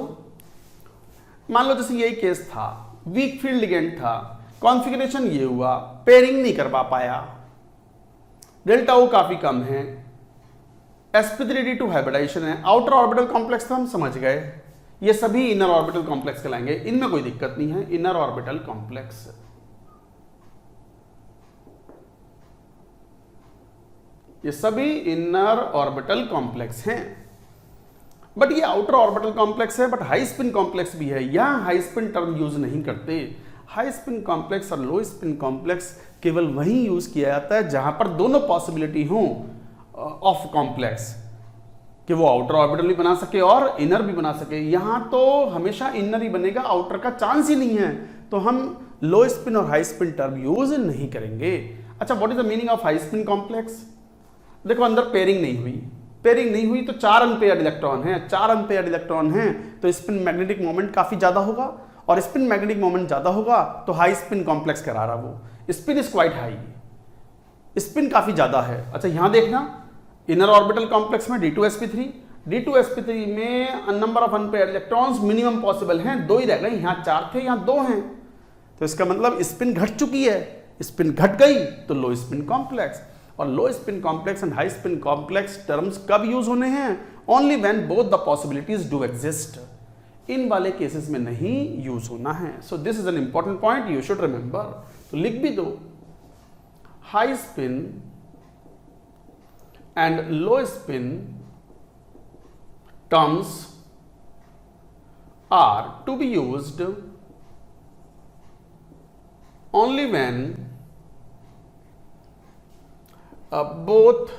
मान लो जैसे यही केस था, वीक फील्ड लिगेंड था, कॉन्फ़िगरेशन ये हुआ, पेयरिंग नहीं कर पाया, डेल्टा ओ काफी कम है, sp3d2 हाइब्रिडाइजेशन है, आउटर ऑर्बिटल कॉम्प्लेक्स तो हम समझ गए, ये सभी इनर ऑर्बिटल कॉम्प्लेक्स कहलाएंगे, इनमें कोई दिक्कत नहीं है। इनर ऑर्बिटल कॉम्प्लेक्स, ये सभी इनर ऑर्बिटल कॉम्प्लेक्स हैं। बट ये आउटर ऑर्बिटल कॉम्प्लेक्स है, बट हाई स्पिन कॉम्प्लेक्स भी है। यहां हाई स्पिन टर्म यूज नहीं करते। हाई स्पिन कॉम्प्लेक्स और लो स्पिन कॉम्प्लेक्स केवल वहीं यूज किया जाता है जहां पर दोनों पॉसिबिलिटी हो ऑफ कॉम्प्लेक्स, कि वो आउटर ऑर्बिटल भी बना सके और इनर भी बना सके। यहां तो हमेशा इनर ही बनेगा, आउटर का चांस ही नहीं है, तो हम लो स्पिन और हाई स्पिन टर्म यूज नहीं करेंगे। अच्छा, what is the meaning of high spin complex? देखो, अंदर पेयरिंग नहीं हुई तो 4 अनपेयर्ड इलेक्ट्रॉन हैं, 4 अनपेयर्ड इलेक्ट्रॉन हैं, तो स्पिन मैग्नेटिक मोमेंट काफी ज्यादा होगा और स्पिन मैग्नेटिक मोमेंट ज्यादा होगा तो हाई स्पिन कॉम्प्लेक्स करा रहा वो, spin is quite high, spin काफी ज्यादा है। अच्छा यहां देखना इनर ऑर्बिटल कॉम्प्लेक्स में D2sp3, D2sp3 में number of unpaired electrons minimum possible हैं, 2 ही रह गए, यहां 4 थे यहां 2 हैं, तो इसका मतलब स्पिन घट चुकी है, स्पिन घट गई तो लो स्पिन कॉम्प्लेक्स। और low spin complex and high spin complex terms कब यूज होने हैं? Only when both the possibilities do exist, इन वाले केसेस में नहीं यूज होना है। So this is an important point, you should remember. तो लिख भी दो, high spin and low spin terms are to be used only when both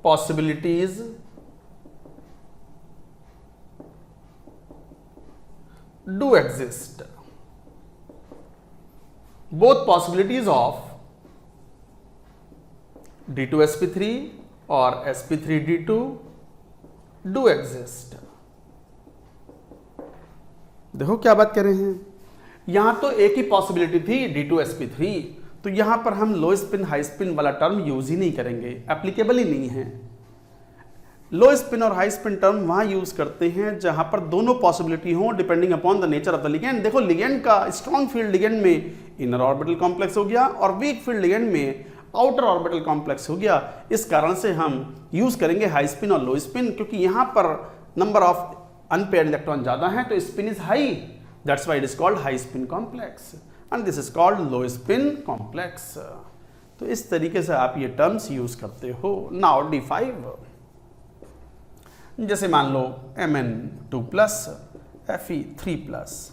possibilities do exist. Both possibilities of D2sp3 or sp3d2 do exist. देखो क्या बात कर रहे हैं, यहां तो एक ही पॉसिबिलिटी थी D2sp3, तो यहां पर हम लो स्पिन हाई स्पिन वाला टर्म यूज ही नहीं करेंगे, एप्लीकेबल ही नहीं है। लो स्पिन और हाई स्पिन टर्म वहां यूज करते हैं जहां पर दोनों पॉसिबिलिटी हो depending upon the nature of the ligand. देखो लिगेंड का स्ट्रॉन्ग फील्ड लिगेंड में इनर ऑर्बिटल कॉम्प्लेक्स हो गया और वीक फील्ड लिगेंड में आउटर ऑर्बिटल कॉम्प्लेक्स हो गया, इस कारण से हम यूज करेंगे हाई स्पिन और लो स्पिन, क्योंकि यहां पर नंबर ऑफ अनपेयर्ड इलेक्ट्रॉन ज्यादा हैं तो spin is high, that's why it is called high spin complex and this is called low spin complex. तो इस तरीके से आप ये टर्म्स यूज करते हो। नाउ D5, जैसे मान लो Mn2+, Fe3+,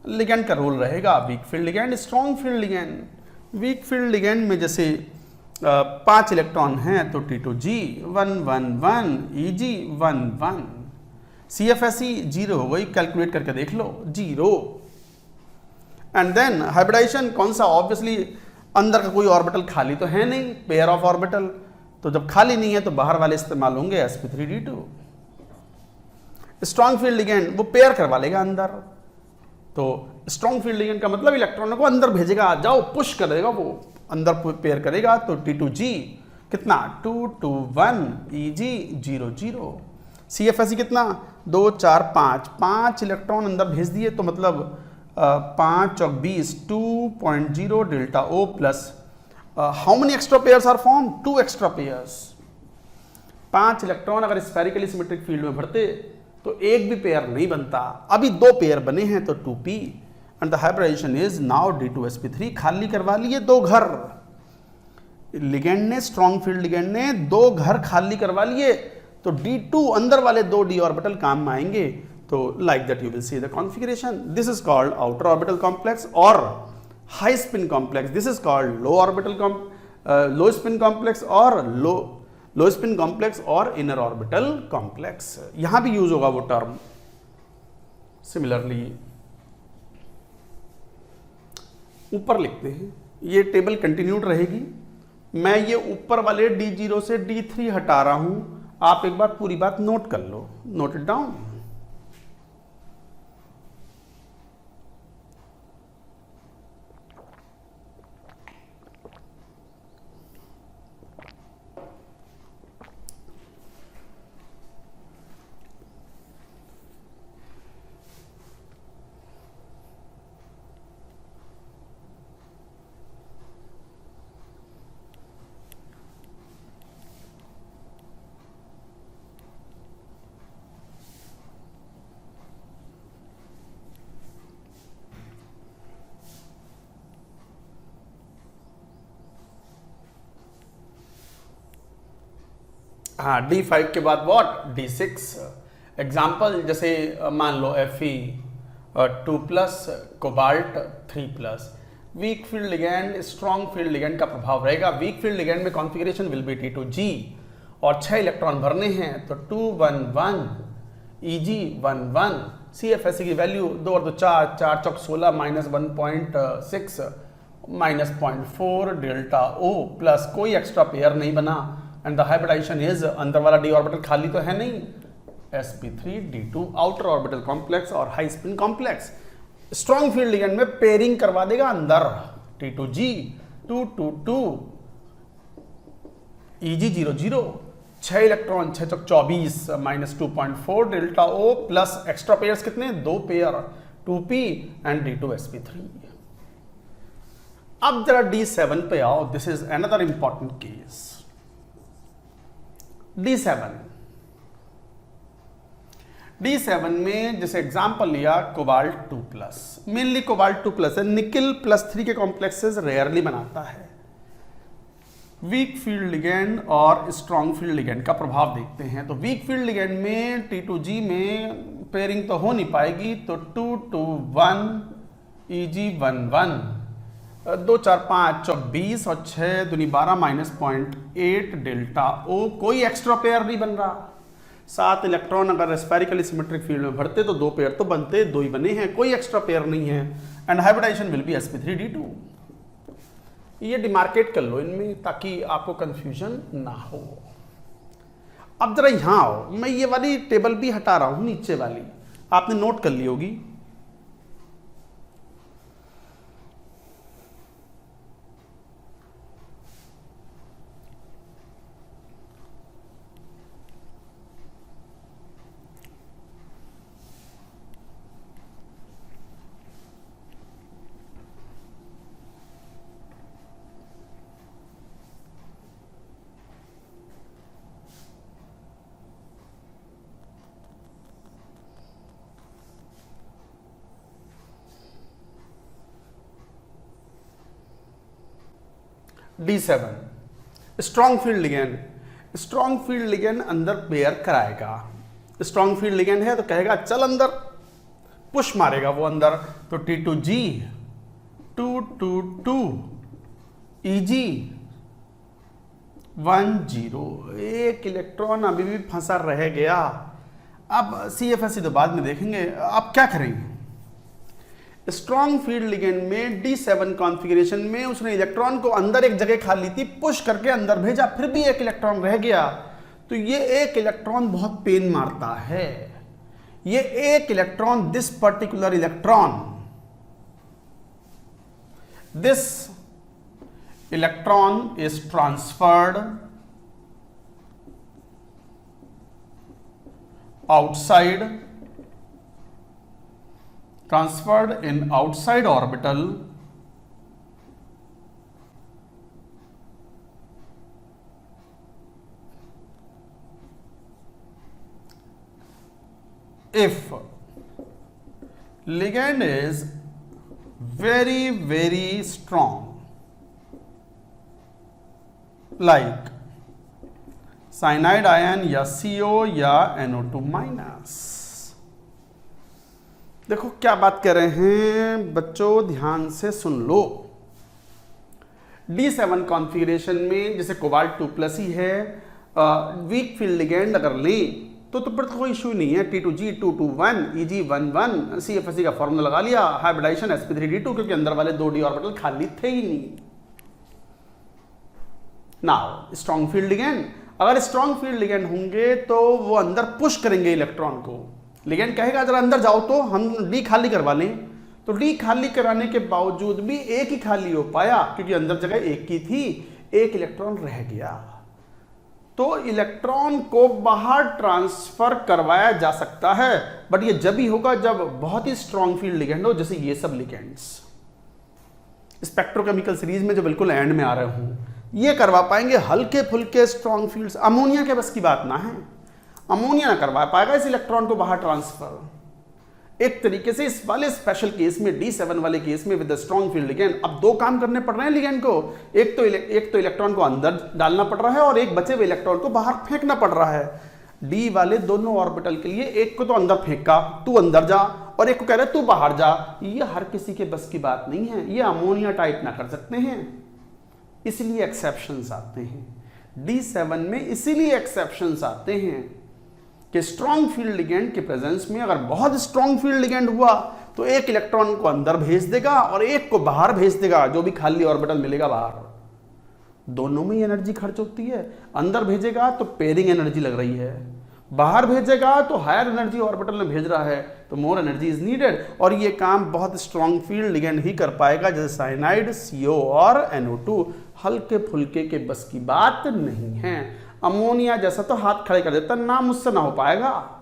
लिगेंड का रोल रहेगा weak field ligand, strong field ligand. Weak field ligand में जैसे 5 इलेक्ट्रॉन हैं तो T2G 1 1 1, EG 1 1, CFSE 0 हो गई, कैलकुलेट करके देख लो 0। एंड देन हाइब्रिडाइजेशन कौन सा? ऑब्वियसली अंदर का कोई ऑर्बिटल खाली तो है नहीं, पेयर ऑफ ऑर्बिटल, तो जब खाली नहीं है तो बाहर वाले इस्तेमाल होंगे sp3d2। स्ट्रॉन्ग फील्ड लिगेंड वो पेयर करवा लेगा अंदर, तो स्ट्रॉन्ग फील्ड लिगेंड का मतलब इलेक्ट्रॉनों को अंदर भेजेगा, जाओ पुश कर देगा, वो अंदर पेयर करेगा, तो T2G कितना 2 2 1, EG 0 0, CFSE कितना 2 4 5, 5 इलेक्ट्रॉन अंदर भेज दिए, तो मतलब 5 और 20 2.0 delta O plus how many extra pairs are form? 2 extra pairs. 5 electron अगर स्फेरिकली सिमेट्रिक फील्ड में भरते तो एक भी पेयर नहीं बनता, अभी 2 पेयर बने हैं तो 2p and the hybridization is now D2sp3। खाली करवा लिए 2 घर, लिगेंड ने, स्ट्रॉन्ग फील्ड लिगेंड ने 2 घर खाली करवा लिए, तो D2 अंदर वाले 2 d ऑर्बिटल काम में आएंगे। तो like that you will see the configuration, this is called outer orbital complex और high spin complex, this is called low orbital low spin complex और लो स्पिन कॉम्प्लेक्स और इनर ऑर्बिटल कॉम्प्लेक्स। यहां भी use होगा वो term. Similarly ऊपर लिखते हैं, ये टेबल कंटिन्यूड रहेगी, मैं ये ऊपर वाले D0 से D3 हटा रहा हूं, आप एक बार पूरी बात नोट कर लो, नोट इट डाउन। हाँ, D5 के बाद व्हाट? D6। एग्जाम्पल जैसे मान लो Fe2+, cobalt 3+, weak field ligand strong field ligand का प्रभाव रहेगा। वीक फील्ड लिगेंड में कॉन्फ़िगरेशन विल बी T2G और 6 इलेक्ट्रॉन भरने हैं तो 2 1 1, EG 1 1, CFSE की वैल्यू 2 और 2 4, 4 चौक 16 -1.6 -0.4 डेल्टा O प्लस कोई एक्स्ट्रा पेयर नहीं बना एंड द हाइब्रिडाइजेशन इज अंदर वाला d ऑर्बिटल खाली तो है नहीं, sp3d2 आउटर ऑर्बिटल कॉम्प्लेक्स और high spin complex. Strong field ligand में पेयरिंग करवा देगा अंदर, T2G 222 Eg00, 6 इलेक्ट्रॉन 6 चौक 24 -2.4 delta O plus extra pairs कितने, 2 पेयर 2p एंड D2sp3। अब जरा D7 पे आओ, this is another important case. D7 में जैसे एग्जांपल लिया कोबाल्ट 2+, मेनली कोबाल्ट 2+ है, निकिल +3 के कॉम्प्लेक्सेस रेयरली बनाता है। वीक फील्ड लिगेंड और स्ट्रॉन्ग फील्ड लिगेंड का प्रभाव देखते हैं। तो वीक फील्ड लिगेंड में T2G में पेयरिंग तो हो नहीं पाएगी, तो 221 Eg11 2 4 5 24 और 6 दूनी 12 -0.8 डेल्टा O, कोई एक्स्ट्रा पेयर नहीं बन रहा। 7 इलेक्ट्रॉन अगर स्फेरिकली सिमेट्रिक फील्ड में भरते तो 2 पेयर तो बनते, 2 ही बने हैं, कोई एक्स्ट्रा पेयर नहीं है। And hybridization will be sp3d2। ये डिमार्केट कर लो इनमें ताकि आपको कंफ्यूजन ना हो। अब जरा यहां आओ, मैं ये वाली टेबल भी हटा रहा हूं, नीचे वाली आपने नोट कर ली होगी। D7 strong field ligand, strong field ligand अंदर पेयर कराएगा। स्ट्रॉन्ग फील्ड लिगेंड है तो कहेगा चल अंदर, पुश मारेगा वो अंदर, तो T2G 222 Eg10, एक इलेक्ट्रॉन अभी भी फंसा रह गया। अब CFSE तो बाद में देखेंगे, अब क्या करेंगे। स्ट्रॉन्ग फील्ड लिगेंड में D7 कॉन्फ़िगरेशन में उसने इलेक्ट्रॉन को अंदर एक जगह खा ली थी, पुश करके अंदर भेजा, फिर भी एक इलेक्ट्रॉन रह गया। तो ये एक इलेक्ट्रॉन बहुत पेन मारता है। ये एक electron, this particular electron, this electron is transferred outside, transferred in outside orbital if ligand is very strong, like cyanide ion या CO या NO2 माइनस। देखो क्या बात कर रहे हैं बच्चों, ध्यान से सुन लो। D7 कॉन्फ़िगरेशन में जैसे कोबाल्ट 2+ ही है, वीक फील्ड लिगेंड अगर लें तो फिर तो कोई इशू नहीं है। T2G 221 Eg11, CFSE का फॉर्मूला लगा लिया, हाइब्रिडाइजेशन sp3d2, क्योंकि अंदर वाले 2d ऑर्बिटल खाली थे ही नहीं। नाउ स्ट्रॉन्ग फील्ड लिगेंड, अगर स्ट्रॉन्ग फील्ड लिगेंड होंगे तो वो अंदर पुश करेंगे इलेक्ट्रॉन को। लिगेंड कहेगा जरा अंदर जाओ, तो हम D खाली करवा लें। तो D खाली कराने के बावजूद भी एक ही खाली हो पाया, क्योंकि अंदर जगह एक की थी, एक इलेक्ट्रॉन रह गया। तो इलेक्ट्रॉन को बाहर ट्रांसफर करवाया जा सकता है, बट ये जब ही होगा जब बहुत ही स्ट्रॉन्ग फील्ड लिगेंड हो, जैसे ये सब लिगेंड्स स्पेक्ट्रोकेमिकल सीरीज में जो बिल्कुल एंड में आ रहे हूं, ये करवा पाएंगे। हल्के फुल्के स्ट्रॉन्ग फील्ड्स, अमोनिया के बस की बात ना है, अमोनिया ना करवा पाएगा इस इलेक्ट्रॉन को बाहर ट्रांसफर। एक तरीके से इस वाले स्पेशल केस में, D7 वाले केस में विद स्ट्रॉन्ग फील्ड लिगेंड, अब 2 काम करने पड़ रहे हैं लिगेंड को। एक तो इलेक्ट्रॉन को अंदर डालना पड़ रहा है और एक बचे हुए इलेक्ट्रॉन को बाहर फेंकना पड़ रहा है। D वाले दोनों ऑर्बिटल के लिए एक को तो अंदर फेंका, तू अंदर जा, और एक को कह रहे तू बाहर जा। ये हर किसी के बस की बात नहीं है, ये अमोनिया टाइप ना कर सकते हैं, इसलिए एक्सेप्शंस आते हैं D7 में। इसीलिए एक्सेप्शंस आते हैं कि स्ट्रॉन्ग फील्ड लिगेंड के प्रेजेंस में अगर बहुत स्ट्रॉन्ग फील्ड लिगेंड हुआ तो एक इलेक्ट्रॉन को अंदर भेज देगा और एक को बाहर भेज देगा, जो भी खाली ऑर्बिटल मिलेगा बाहर। दोनों में एनर्जी खर्च होती है। अंदर भेजेगा तो पेयरिंग एनर्जी लग रही है, बाहर भेजेगा तो हायर एनर्जी ऑर्बिटल में भेज रहा है, तो मोर एनर्जी इज नीडेड, और ये काम बहुत स्ट्रॉन्ग फील्ड लिगेंड ही कर पाएगा, जैसे साइनाइड, CO और NO2 हल्के फुल्के के बस की बात नहीं है। अमोनिया जैसा तो हाथ खड़े कर देता, ना मुझसे ना हो पाएगा।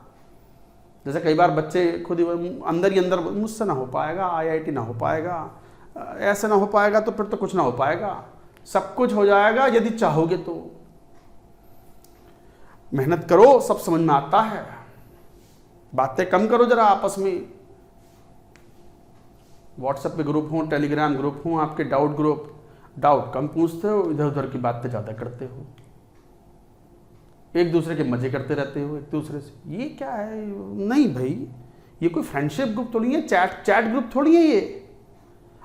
जैसे कई बार बच्चे खुद अंदर ही अंदर मुझसे ना हो पाएगा, IIT ना हो पाएगा, ऐसे ना हो पाएगा, तो फिर तो कुछ ना हो पाएगा। सब कुछ हो जाएगा यदि चाहोगे तो। मेहनत करो, सब समझ में आता है। बातें कम करो जरा आपस में। व्हाट्सएप पे ग्रुप हो, टेलीग्राम ग्रुप हो, आपके डाउट ग्रुप, डाउट कम पूछते हो, इधर उधर की बातें ज्यादा करते हो, एक दूसरे के मजे करते रहते हो एक दूसरे से। ये क्या है? नहीं भाई, ये कोई फ्रेंडशिप ग्रुप थोड़ी है, चैट ग्रुप थोड़ी है ये।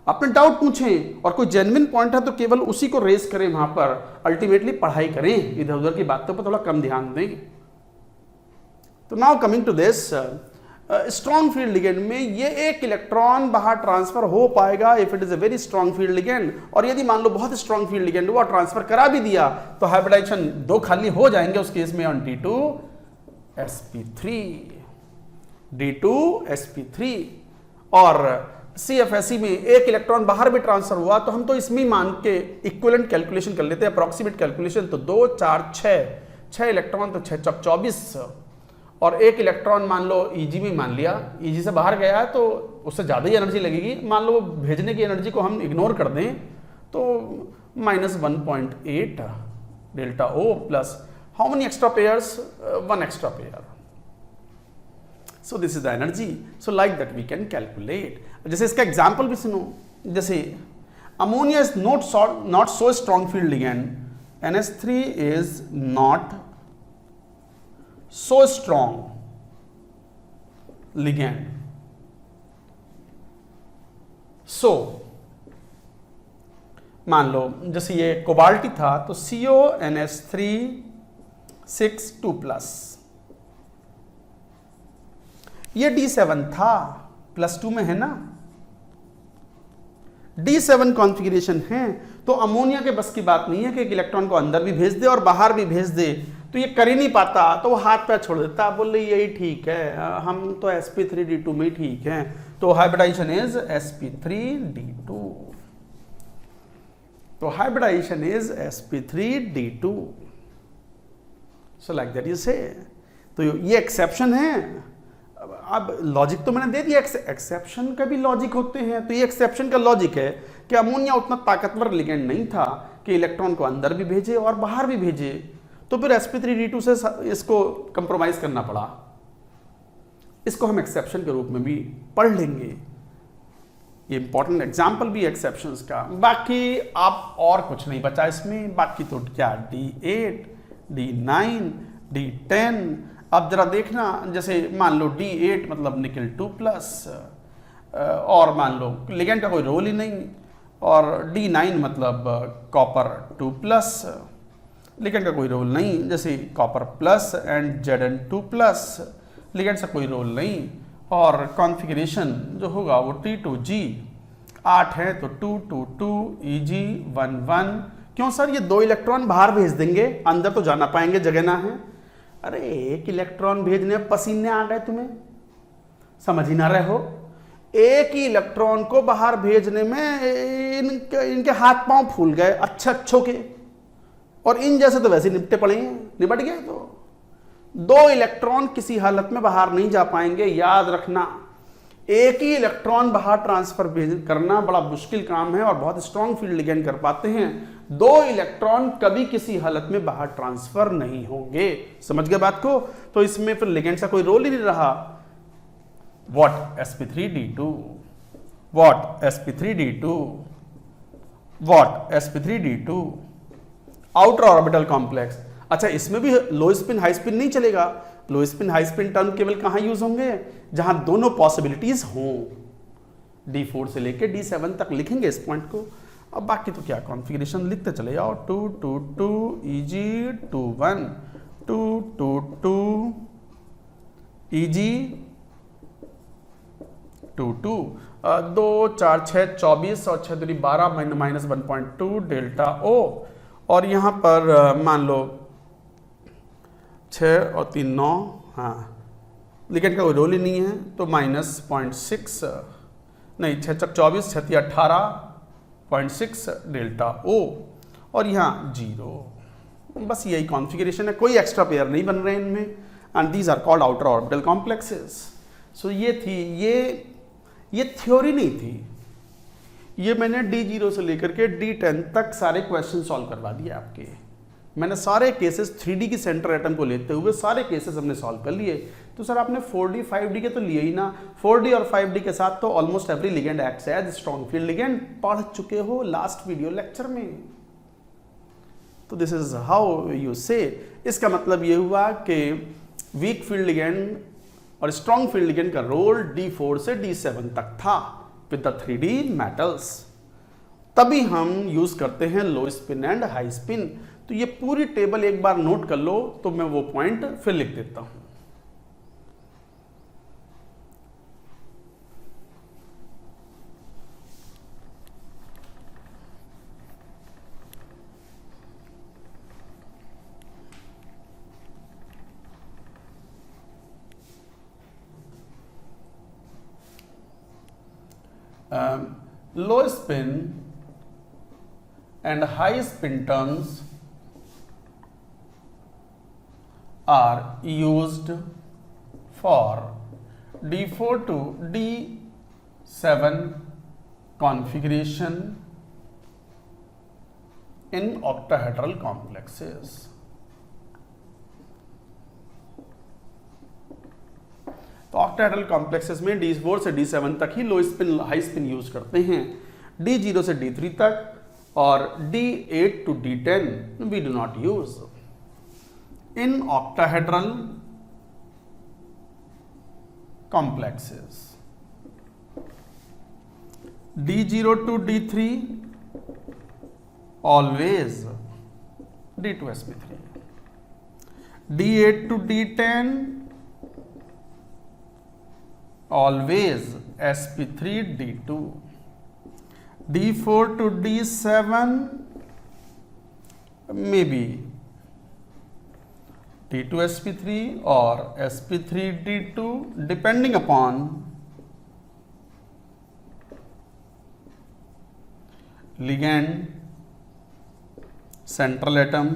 अपने डाउट पूछें, और कोई जेन्युइन पॉइंट है तो केवल उसी को रेस करें वहां पर। अल्टीमेटली पढ़ाई करें, इधर उधर की बातों पर थोड़ा कम ध्यान दें। तो now coming to this, strong field ligand में ये एक इलेक्ट्रॉन बाहर ट्रांसफर हो पाएगा if it is a very strong field ligand. और यदि मान लो बहुत स्ट्रॉन्ग फील्ड लिगेंड हुआ, ट्रांसफर करा भी दिया, तो हाइब्रिडाइजेशन 2 खाली हो जाएंगे उस केस में, ऑन D2sp3, D2sp3। और CFSE में एक इलेक्ट्रॉन बाहर भी ट्रांसफर हुआ, तो हम तो इसमें मान के इक्विवेलेंट कैलकुलेशन कर लेते हैं, अप्रॉक्सीमेट कैलकुलेशन। तो 2 4 6 इलेक्ट्रॉन, तो 6 चौक 24, और एक इलेक्ट्रॉन मान लो EG में मान लिया, EG से बाहर गया है तो उससे ज़्यादा ही एनर्जी लगेगी। मान लो भेजने की एनर्जी को हम इग्नोर कर दें तो -1.8 delta O plus how many extra pairs, 1 extra pair. So this is the energy. So like that we can calculate. जैसे इसका एग्जाम्पल भी सुनो, जैसे ammonia is not so strong field ligand, NH3 is not so strong ligand. So मान लो जैसे ये कोबाल्टी था, तो CONH3 6 2+, ये D7 था, +2 में है ना, D7 कॉन्फ़िगरेशन है। तो अमोनिया के बस की बात नहीं है कि एक इलेक्ट्रॉन को अंदर भी भेज दे और बाहर भी भेज दे, तो ये कर ही नहीं पाता, तो वो हाथ पैर छोड़ देता, बोले यही ठीक है, हम तो sp3d2 में ही ठीक है। तो हाइब्रिडाइजेशन इज sp3d2, तो hybridization is sp3d2। So like that you say. तो ये एक्सेप्शन है। अब लॉजिक तो मैंने दे दिया, एक्सेप्शन का भी लॉजिक होते हैं। तो ये एक्सेप्शन का लॉजिक है कि अमोनिया उतना ताकतवर लिगेंड नहीं था कि इलेक्ट्रॉन को अंदर भी भेजे और बाहर भी भेजे, तो फिर sp3d2 से इसको कंप्रोमाइज करना पड़ा। इसको हम एक्सेप्शन के रूप में भी पढ़ लेंगे। ये इंपॉर्टेंट एग्जाम्पल भी एक्सेप्शंस का। बाकी आप और कुछ नहीं बचा इसमें, बाकी तो क्या D8, D9, D10। अब जरा देखना, जैसे मान लो D8 मतलब निकल 2+, और मान लो लिगेंड का कोई रोल ही नहीं, और D9 मतलब कॉपर 2+, लिगेंड का कोई रोल नहीं, जैसे copper plus and Zn2+, ligand से कोई रोल नहीं। और कॉन्फ़िगरेशन जो होगा वो T2G, 8 है तो 2 2 2 EG 1 1। क्यों सर, ये 2 इलेक्ट्रॉन बाहर भेज देंगे, अंदर तो जाना पाएंगे, जगह ना है। अरे एक इलेक्ट्रॉन भेजने में पसीने आ गए तुम्हें, समझ ही ना रहे हो। एक ही इलेक्ट्रॉन को बाहर भेजने में इनके हाथ पांव फूल गए अच्छों के, और इन जैसे तो वैसे निपटे पड़े हैं, निपट गए। तो 2 इलेक्ट्रॉन किसी हालत में बाहर नहीं जा पाएंगे, याद रखना। एक ही इलेक्ट्रॉन बाहर ट्रांसफर करना बड़ा मुश्किल काम है, और बहुत स्ट्रॉन्ग फील्ड लिगेंड कर पाते हैं। 2 इलेक्ट्रॉन कभी किसी हालत में बाहर ट्रांसफर नहीं होंगे। समझ गए बात को? तो इसमें फिर लिगेंड का कोई रोल ही नहीं रहा। What sp3d2, what sp3d2, what sp3d2, outer orbital complex. अच्छा, इसमें भी लो स्पिन हाई स्पिन नहीं चलेगा। लो स्पिन हाई स्पिन टर्म केवल कहां यूज होंगे? जहां दोनों पॉसिबिलिटीज हों। D4 से लेके D7 तक लिखेंगे इस पॉइंट को। अब बाकी तो क्या कॉन्फ़िगरेशन लिखते चले जाओ। 2 2 2 EG 2 1 2 2 2 EG 2 2 2 4 6 24 और 6 दूनी 12 -1.2 डेल्टा O। और यहाँ पर मान लो 6 और 3 9, हाँ लिगेंड का कोई रोल ही नहीं है, तो -0.6 नहीं 6×24 6 18.6 डेल्टा O और यहाँ 0। बस यही कॉन्फ़िगरेशन है, कोई एक्स्ट्रा पेयर नहीं बन रहे इनमें, and these are called outer orbital complexes. So ये थी, ये थ्योरी नहीं थी, ये मैंने D0 से लेकर के D10 तक सारे क्वेश्चन सॉल्व करवा दिए आपके। मैंने सारे केसेस 3D की सेंटर एटम को लेते हुए सारे केसेस हमने सॉल्व कर लिए। तो सर आपने 4D 5D के तो लिए ही ना, 4D और 5D के साथ तो almost every ligand acts as strong field ligand पढ़ चुके हो लास्ट वीडियो लेक्चर में। तो दिस इज हाउ यू से, इसका मतलब ये हुआ कि वीक फील्ड लिगेंड और स्ट्रॉन्ग फील्ड लिगेंड का रोल D4 से D7 तक था विद द 3D मेटल्स। तभी हम यूज करते हैं लो स्पिन एंड हाई स्पिन। तो ये पूरी टेबल एक बार नोट कर लो, तो मैं वो पॉइंट फिर लिख देता हूं। low spin and high spin terms are used for D4 to D7 configuration in octahedral complexes। तो ऑक्टाहेड्रल कॉम्प्लेक्सेस में D4 से D7 तक ही low spin high spin use करते हैं, D0 से D3 तक और D8 to D10 we do not use. In octahedral complexes D0 to D3 always D2sp3, D8 to D10 always sp3d2, d4 to d7 maybe d2sp3 or sp3d2 depending upon ligand, central atom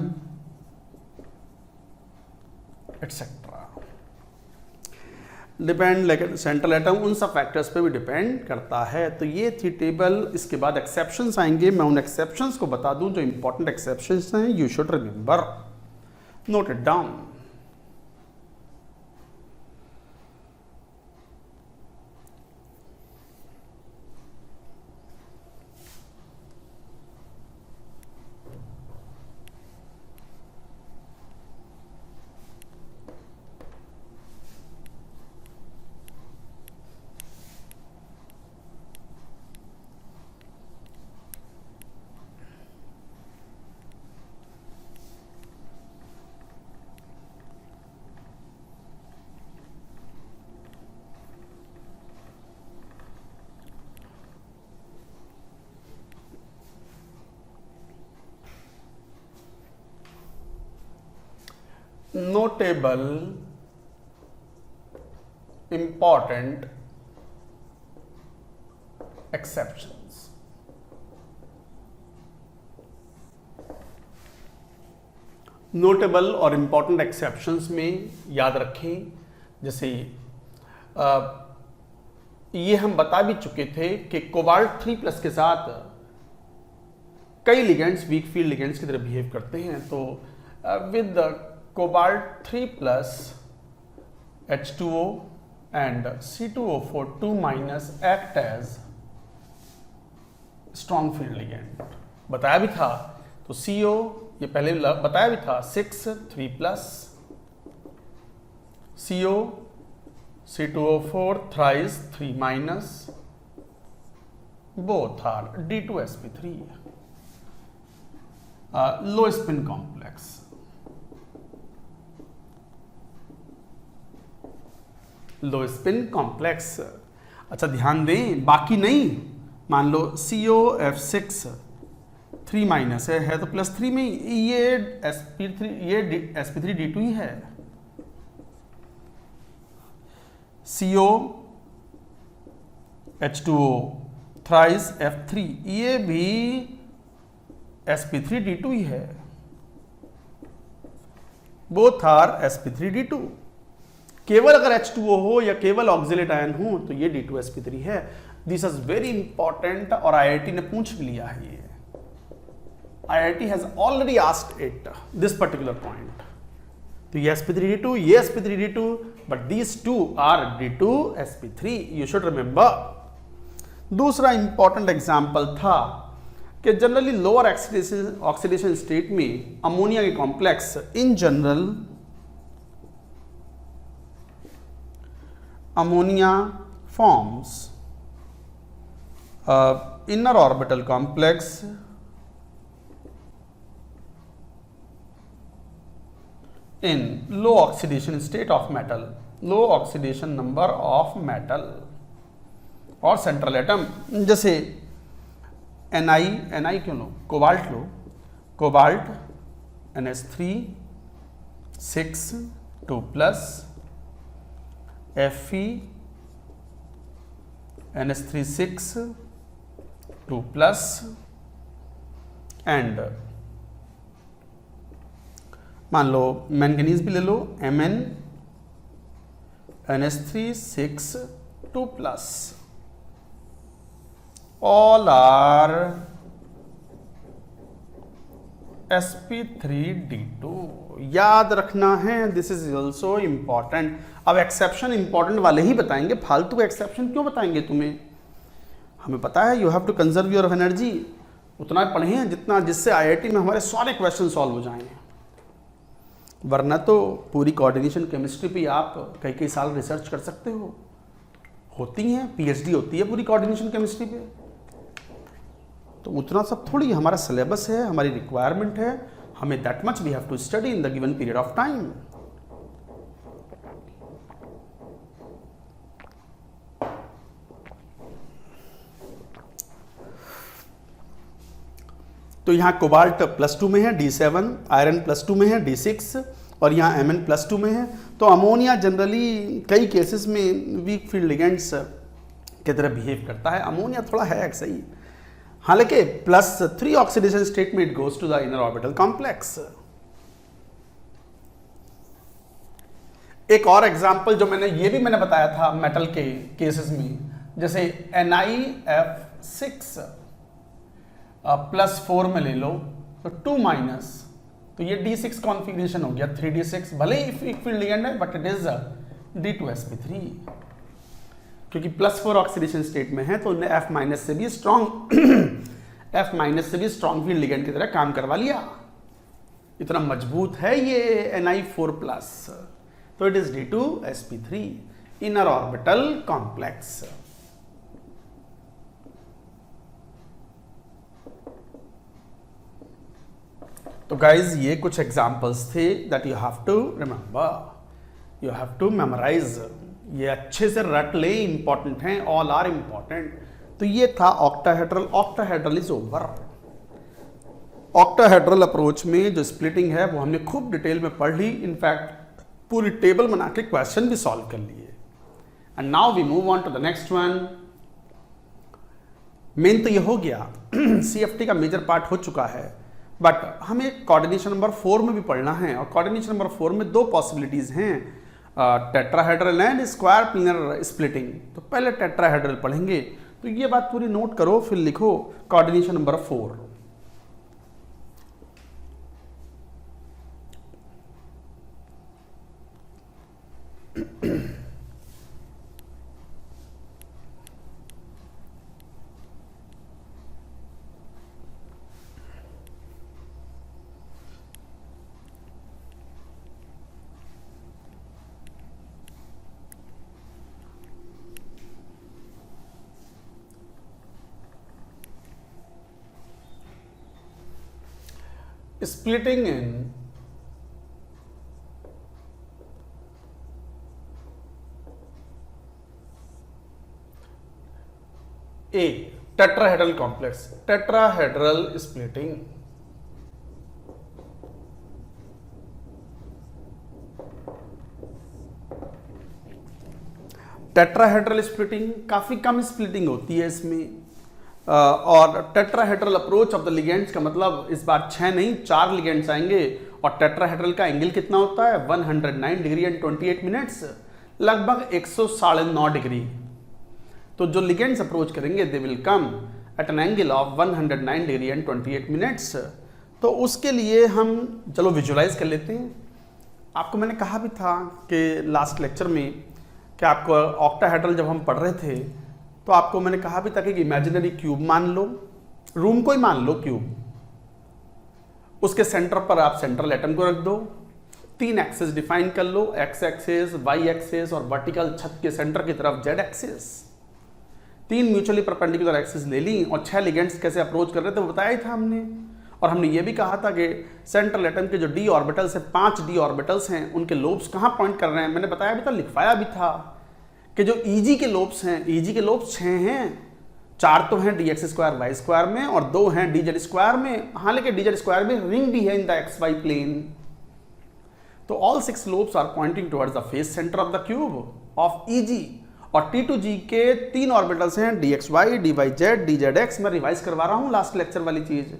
etc। Depend, लेकिन central atom उन सब factors पे भी depend करता है। तो ये थी टेबल। इसके बाद एक्सेप्शंस आएंगे, मैं उन एक्सेप्शंस को बता दूं जो इंपॉर्टेंट एक्सेप्शंस हैं। You should remember, note it down. notable important exceptions। Notable और इंपॉर्टेंट एक्सेप्शंस में याद रखें, जैसे ये हम बता भी चुके थे कि कोबाल्ट 3+ के साथ कई लिगेंड्स वीक फील्ड लिगेंड्स की तरह बिहेव करते हैं। तो with cobalt 3+ H2O and C2O4 2- act as strong field ligand, बताया भी था। तो CO ये पहले बताया भी था 6 3+, CO C2O4 thrice 3-, both are D2sp3, low spin complex। Low spin complex. अच्छा ध्यान दें, बाकी नहीं, मान लो COF6 3- है तो +3 में ये sp3 ये sp3d2 ही है। CO H2O थ्राइस F3, ये भी sp3d2 ही है, बोथ आर sp3d2। केवल अगर H2O हो या केवल ऑक्सिलेट आयन हो तो ये D2sp3 है। दिस इज वेरी इंपॉर्टेंट और IIT ने पूछ भी लिया है ये। IIT has already asked it this particular point. तो ये sp3d2, ये sp3d2, but these two are D2sp3, you should remember. दूसरा इंपॉर्टेंट एग्जाम्पल था कि जनरली लोअर ऑक्सीडेशन स्टेट में अमोनिया के complex in general ammonia forms inner orbital complex in low oxidation state of metal, low oxidation number of metal और central atom. जैसे Ni क्यों लो, cobalt लो, cobalt NH3 6 2+, Fe NH3 6 2+, and मान लो manganese भी ले लो, Mn NH3 6 2+, all are sp3d2। याद रखना है, दिस इज ऑल्सो इंपॉर्टेंट। अब एक्सेप्शन इंपॉर्टेंट वाले ही बताएंगे, फालतू का एक्सेप्शन क्यों बताएंगे तुम्हें? हमें पता है you have to conserve your energy, उतना पढ़े हैं जितना जिससे IIT में हमारे सारे क्वेश्चन सॉल्व हो जाएंगे। वरना तो पूरी कोऑर्डिनेशन केमिस्ट्री पे आप कई कई साल रिसर्च कर सकते हो, होती हैं PhD होती है पूरी कोऑर्डिनेशन केमिस्ट्री पे। तो उतना सब थोड़ी हमारा सिलेबस है, हमारी रिक्वायरमेंट है, हमें that much we have to study in the given period of time. तो यहाँ कोबाल्ट +2 में है D7, आयरन +2 में है D6, और यहाँ Mn +2 में है। तो अमोनिया जनरली कई केसेस में वीक फील्ड लिगेंड्स की तरह बिहेव करता है। अमोनिया थोड़ा है ऐसा ही, हालांकि +3 ऑक्सीडेशन स्टेट में it goes to the inner orbital complex. एक और एग्जांपल जो मैंने बताया था मेटल के केसेस में, जैसे NiF6 +4 में ले लो तो 2-, तो ये D6 कॉन्फ़िगरेशन हो गया 3D6, भले ही फील्ड लिगेंड है बट इट इज D2sp3, क्योंकि +4 ऑक्सीडेशन स्टेट में है तो उन्हें F- से भी स्ट्रॉन्ग F- से भी स्ट्रॉन्ग फील्ड लिगेंड की तरह काम करवा लिया। इतना मजबूत है ये Ni4+, तो इट इज D2sp3 इनर ऑर्बिटल कॉम्प्लेक्स। तो गाइज ये कुछ एग्जांपल्स थे that you have to remember, you have to memorize, ये अच्छे से रट ले, इंपॉर्टेंट हैं, ऑल आर इंपॉर्टेंट। तो ये था octahedral. Octahedral is over. Octahedral approach में जो स्प्लिटिंग है वो हमने खूब डिटेल में पढ़ ली, इनफैक्ट पूरी टेबल बना के क्वेश्चन भी सॉल्व कर लिए। And now we move on to the next one. मेन तो ये हो गया CFT का मेजर पार्ट हो चुका है, बट हमें कोऑर्डिनेशन नंबर 4 में भी पढ़ना है, और कोऑर्डिनेशन नंबर 4 में 2 पॉसिबिलिटीज हैं, tetrahedral and square planar splitting. तो पहले टेट्राहेड्रल पढ़ेंगे, तो ये बात पूरी नोट करो, फिर लिखो coordination number 4। Splitting in A tetrahedral complex, tetrahedral splitting। Tetrahedral splitting, काफ़ी कम स्प्लिटिंग होती है इसमें। और tetrahedral approach of the ligands का मतलब इस बार 6 नहीं 4 लिगेंड्स आएंगे। और टेट्राहेड्रल का एंगल कितना होता है 109 डिग्री एंड 28 मिनट्स, लगभग 109.5 डिग्री। तो जो लिगेंड्स अप्रोच करेंगे they will come at an angle of 109 degree and 28 minutes. तो उसके लिए हम चलो विजुलाइज कर लेते हैं। आपको मैंने कहा भी था कि लास्ट लेक्चर में कि आपको ऑक्टाहेड्रल जब हम पढ़ रहे थे तो आपको मैंने कहा भी था कि इमेजिनरी क्यूब मान लो, रूम को ही मान लो क्यूब, उसके सेंटर पर आप सेंट्रल एटम को रख दो, 3 एक्सेस डिफाइन कर लो, एक्स एक्सेस, वाई एक्सेस और वर्टिकल छत के सेंटर की तरफ z axis. 3 mutually perpendicular axes ले ली और 6 लिगेंड्स कैसे अप्रोच कर रहे थे वो बताया ही था हमने। और हमने ये भी कहा था कि सेंट्रल एटम के जो डी ऑर्बिटल्स हैं, 5 डी ऑर्बिटल्स हैं, उनके लोब्स कहाँ पॉइंट कर रहे हैं, मैंने बताया भी था, लिखवाया भी था कि जो ईजी के लोब्स हैं, ईजी के लोब्स 6 हैं, 4 तो हैं D x square Y square में और 2 हैं डी जेड स्क्वायर में। हाँ, लेकिन डी जेड स्क्वायर में रिंग भी है in the X Y plane. तो all 6 lobes are pointing towards the face centre of the cube of E G. और T2G के 3 ऑर्बिटल्स हैं D X Y, D Y Z, D Z X. मैं revise करवा रहा हूँ लास्ट लेक्चर वाली चीज।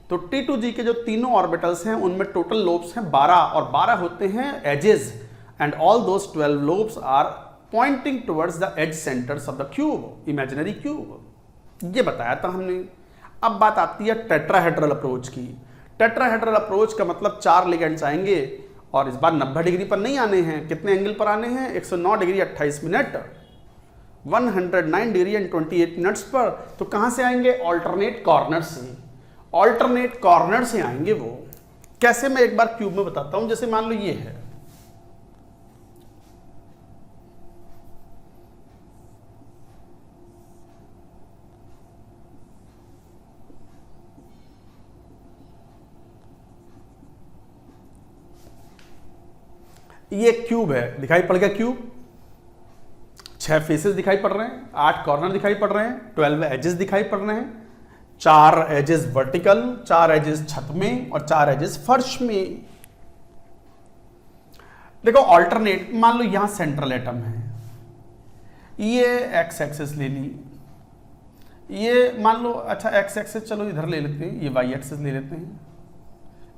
तो T2G के जो तीनों ऑर्बिटल्स हैं उनमें टोटल लोब्स हैं 12 और 12 होते हैं edges and all those 12 lobes are pointing towards the edge centers of the cube, imaginary cube. ये बताया था हमने। अब बात आती है टेट्राहेड्रल अप्रोच की। टेट्राहेड्रल अप्रोच का मतलब 4 लिगेंड्स आएंगे और इस बार 90 डिग्री पर नहीं आने हैं। कितने एंगल पर आने हैं 109 degree 28 minute, 109 degree and 28 minutes पर। तो कहां से आएंगे ऑल्टरनेट कॉर्नर से, ऑल्टरनेट कॉर्नर से आएंगे वो। कैसे, मैं एक बार क्यूब में बताता हूं। जैसे मान लो ये है, ये क्यूब है, दिखाई पड़ गया क्यूब। 6 फेसेस दिखाई पड़ रहे हैं, 8 कॉर्नर दिखाई पड़ रहे हैं, 12 एजेस दिखाई पड़ रहे हैं, 4 एजेस वर्टिकल, 4 एजेस छत में और 4 एजेस फर्श में। देखो ऑल्टरनेट, मान लो यहां सेंट्रल एटम है, ये एक्स एक्सेस ले ली, ये मान लो, अच्छा एक्स एक्सेस चलो इधर ले लेते हैं, ये वाई एक्सेस ले लेते हैं,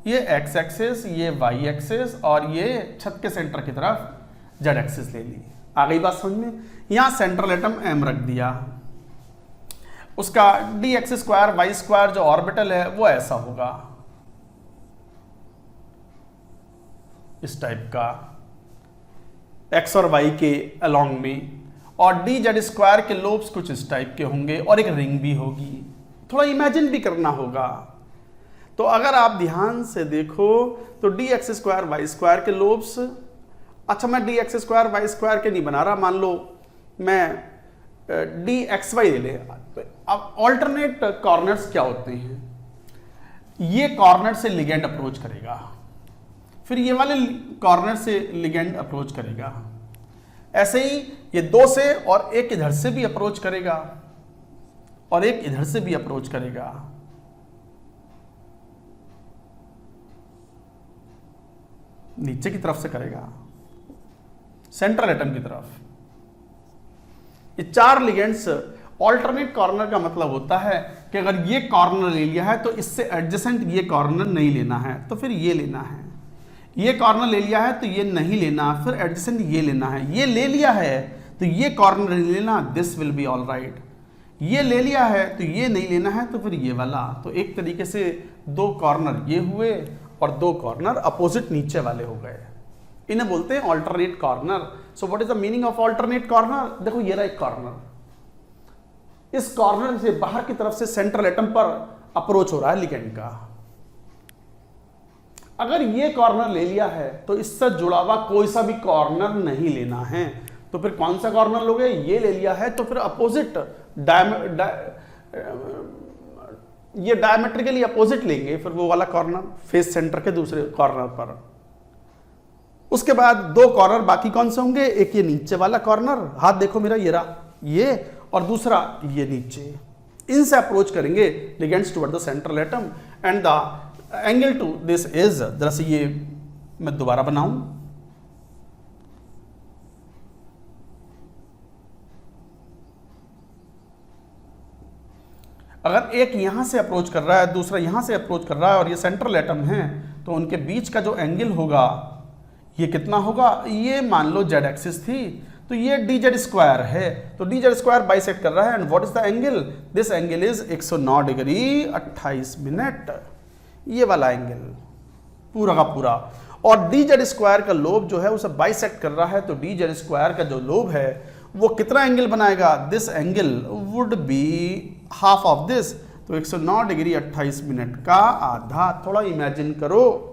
ये एक्स एक्सेस, ये वाई एक्सेस और ये छत के सेंटर की तरफ जेड एक्सेस ले ली। आ गई बात समझ में। यहां सेंट्रल एटम एम रख दिया, उसका d x square Y square जो ऑर्बिटल है वो ऐसा होगा, इस टाइप का, एक्स और वाई के अलोंग में। और डी जेड स्क्वायर के लोब्स कुछ इस टाइप के होंगे और एक रिंग भी होगी। थोड़ा इमेजिन भी करना होगा। तो अगर आप ध्यान से देखो तो d x square Y square के लोब्स, अच्छा मैं d x square Y square के नहीं बना रहा, मान लो मैं डी एक्स वाई ले ले। अब ऑल्टरनेट कॉर्नर्स क्या होते हैं, ये कॉर्नर से लिगेंड अप्रोच करेगा, फिर ये वाले कॉर्नर से लिगेंड अप्रोच करेगा, ऐसे ही ये 2 से और एक इधर से भी अप्रोच करेगा और एक इधर से भी अप्रोच करेगा। नीचे की तरफ से करेगा, सेंट्रल एटम की तरफ। ये 4 लिगेंड्स। ऑल्टरनेट कॉर्नर का मतलब होता है कि अगर ये कॉर्नर ले लिया है तो इससे एडजेसेंट ये कॉर्नर नहीं लेना है, तो फिर ये लेना है। ये कॉर्नर ले लिया है तो ये नहीं लेना, फिर एडजेसेंट ये लेना है। ये ले लिया है तो ये कॉर्नर नहीं लेना, this will be all right. ये ले लिया है तो ये नहीं लेना है, तो फिर ये वाला। तो एक तरीके से 2 कॉर्नर ये हुए और 2 कॉर्नर अपोजिट नीचे वाले हो गए। इन्हें बोलते हैं alternate corner. So what is the meaning of alternate corner? देखो ये रहा एक कॉर्नर, इस कॉर्नर से बाहर की तरफ से सेंट्रल एटम पर अप्रोच हो रहा है लिगेंड का। अगर ये कॉर्नर ले लिया है तो इससे जुड़ा हुआ कोई सा भी कॉर्नर नहीं लेना है। तो फिर कौन सा कॉर्नर लोगे? ये ले लिया है तो फिर अपोजिट ये डायमेट्रिकली अपोजिट लेंगे, फिर वो वाला कॉर्नर फेस सेंटर के दूसरे कॉर्नर पर। उसके बाद 2 कॉर्नर बाकी कौन से होंगे? एक ये नीचे वाला कॉर्नर, हाथ देखो मेरा, ये रहा ये, और दूसरा ये नीचे। इनसे अप्रोच करेंगे ligands toward the central atom and the angle to this is, जरा से ये मैं दोबारा बनाऊं, अगर एक यहाँ से अप्रोच कर रहा है, दूसरा यहाँ से अप्रोच कर रहा है और ये सेंट्रल एटम है, तो उनके बीच का जो एंगल होगा ये कितना होगा, ये मान लो जेड एक्सिस थी, तो ये डी जेड स्क्वायर है, तो डी जेड स्क्वायर बाइसेक्ट कर रहा है। And what is the angle, this angle is 109 degree 28 minute, ये वाला एंगल पूरा का पूरा। और डी जेड स्क्वायर का लोब जो है उसे बाइसेक्ट कर रहा है, तो डी जेड स्क्वायर का जो लोब है वो कितना एंगल बनाएगा, this angle would be half of this, तो 109 डिग्री 28 मिनट का आधा। थोड़ा इमेजिन करो,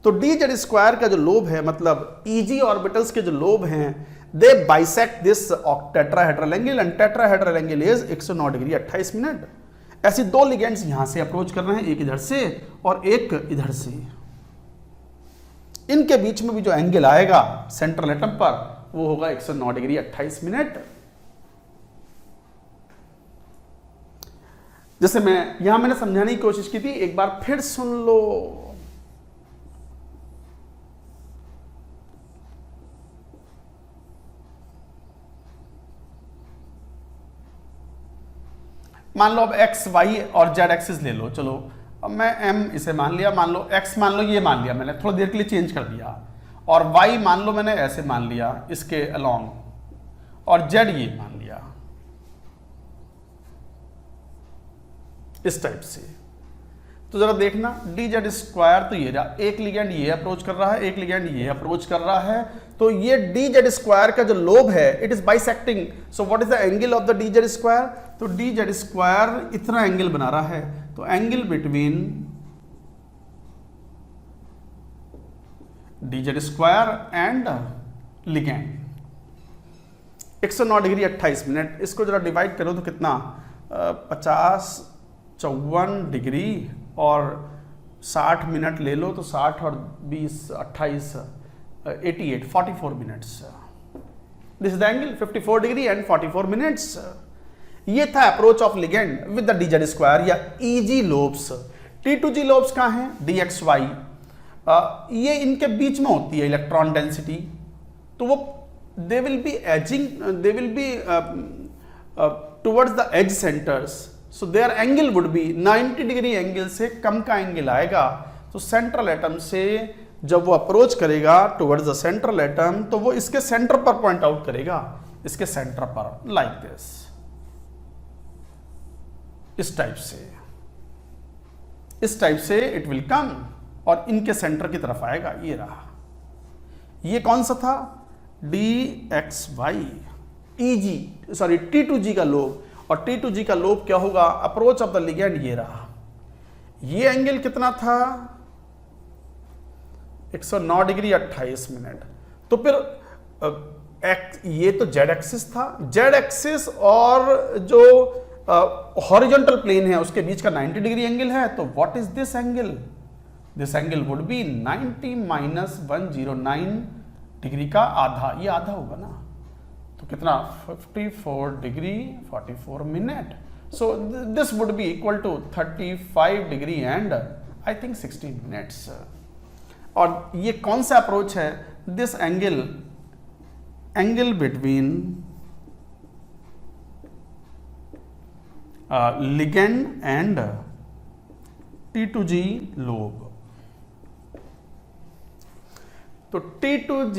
तो डी जेड स्क्वायर का जो लोब है, मतलब ईजी ऑर्बिटल्स के जो लोब हैं, they bisect this tetrahedral angle, and tetrahedral angle is 109 degree 28 minute. ऐसे दो लिगेंड्स यहां से अप्रोच कर रहे हैं, एक इधर से और एक इधर से। इनके बीच में भी जो एंगल आएगा सेंट्रल एटम पर वो होगा 109 डिग्री 28 मिनट। जैसे यहां मैंने समझाने की कोशिश की थी, एक बार फिर सुन लो। मान लो अब एक्स वाई और जेड एक्सिस ले लो, चलो अब मैं एम इसे मान लिया, मान लो एक्स मान लो ये मान लिया मैंने, थोड़ी देर के लिए चेंज कर दिया, और वाई मान लो मैंने ऐसे मान लिया इसके अलोंग, और जेड ये मान लिया इस टाइप से। तो जरा देखना डी जेड स्क्वायर, तो ये रहा, एक लिगेंड ये अप्रोच कर रहा है, एक लिगेंड ये अप्रोच कर रहा है, तो ये डी जेड स्क्वायर का जो लोब है it is bisecting. So what is the angle of the D Z square, तो डी जेड स्क्वायर इतना एंगल बना रहा है, तो angle between D Z square and ligand 109 degree 28 minute. इसको जरा डिवाइड करो तो कितना, 54 डिग्री और 60 मिनट ले लो, तो 60 और 20 28 88 44 minutes. This is the angle 54 degree and 44 minutes. ये था approach of ligand with the D Z square या ईजी लोब्स। T2G लोब्स कहाँ हैं, DXY, ये इनके बीच में होती है इलेक्ट्रॉन डेंसिटी, तो वो they will be edging, they will be towards the edge centers, so their angle would be 90 degree angle से कम का एंगल आएगा। तो सेंट्रल एटम से जब वो अप्रोच करेगा टुवर्ड्स द सेंट्रल एटम, तो वो इसके सेंटर पर पॉइंट आउट करेगा, इसके सेंटर पर, लाइक दिस, इस टाइप से इट विल कम और इनके सेंटर की तरफ आएगा। ये रहा, ये कौन सा था, DXY, T2G का लोब, और T2G का लोब क्या होगा, अप्रोच ऑफ द लिगेंड, ये रहा। ये एंगल कितना था, 109 डिग्री 28 मिनट। तो फिर ये तो जेड एक्सिस था, जेड एक्सिस और जो हॉरिजॉन्टल प्लेन है उसके बीच का 90 डिग्री एंगल है, तो what is this angle, this angle would be 90 minus 109 degree का आधा, ये आधा होगा ना, तो कितना 54 degree 44 minute. So this would be equal to 35 degree and I think 16 minutes. और ये कौन सा अप्रोच है, this angle between ligand and T2G lobe. तो T2G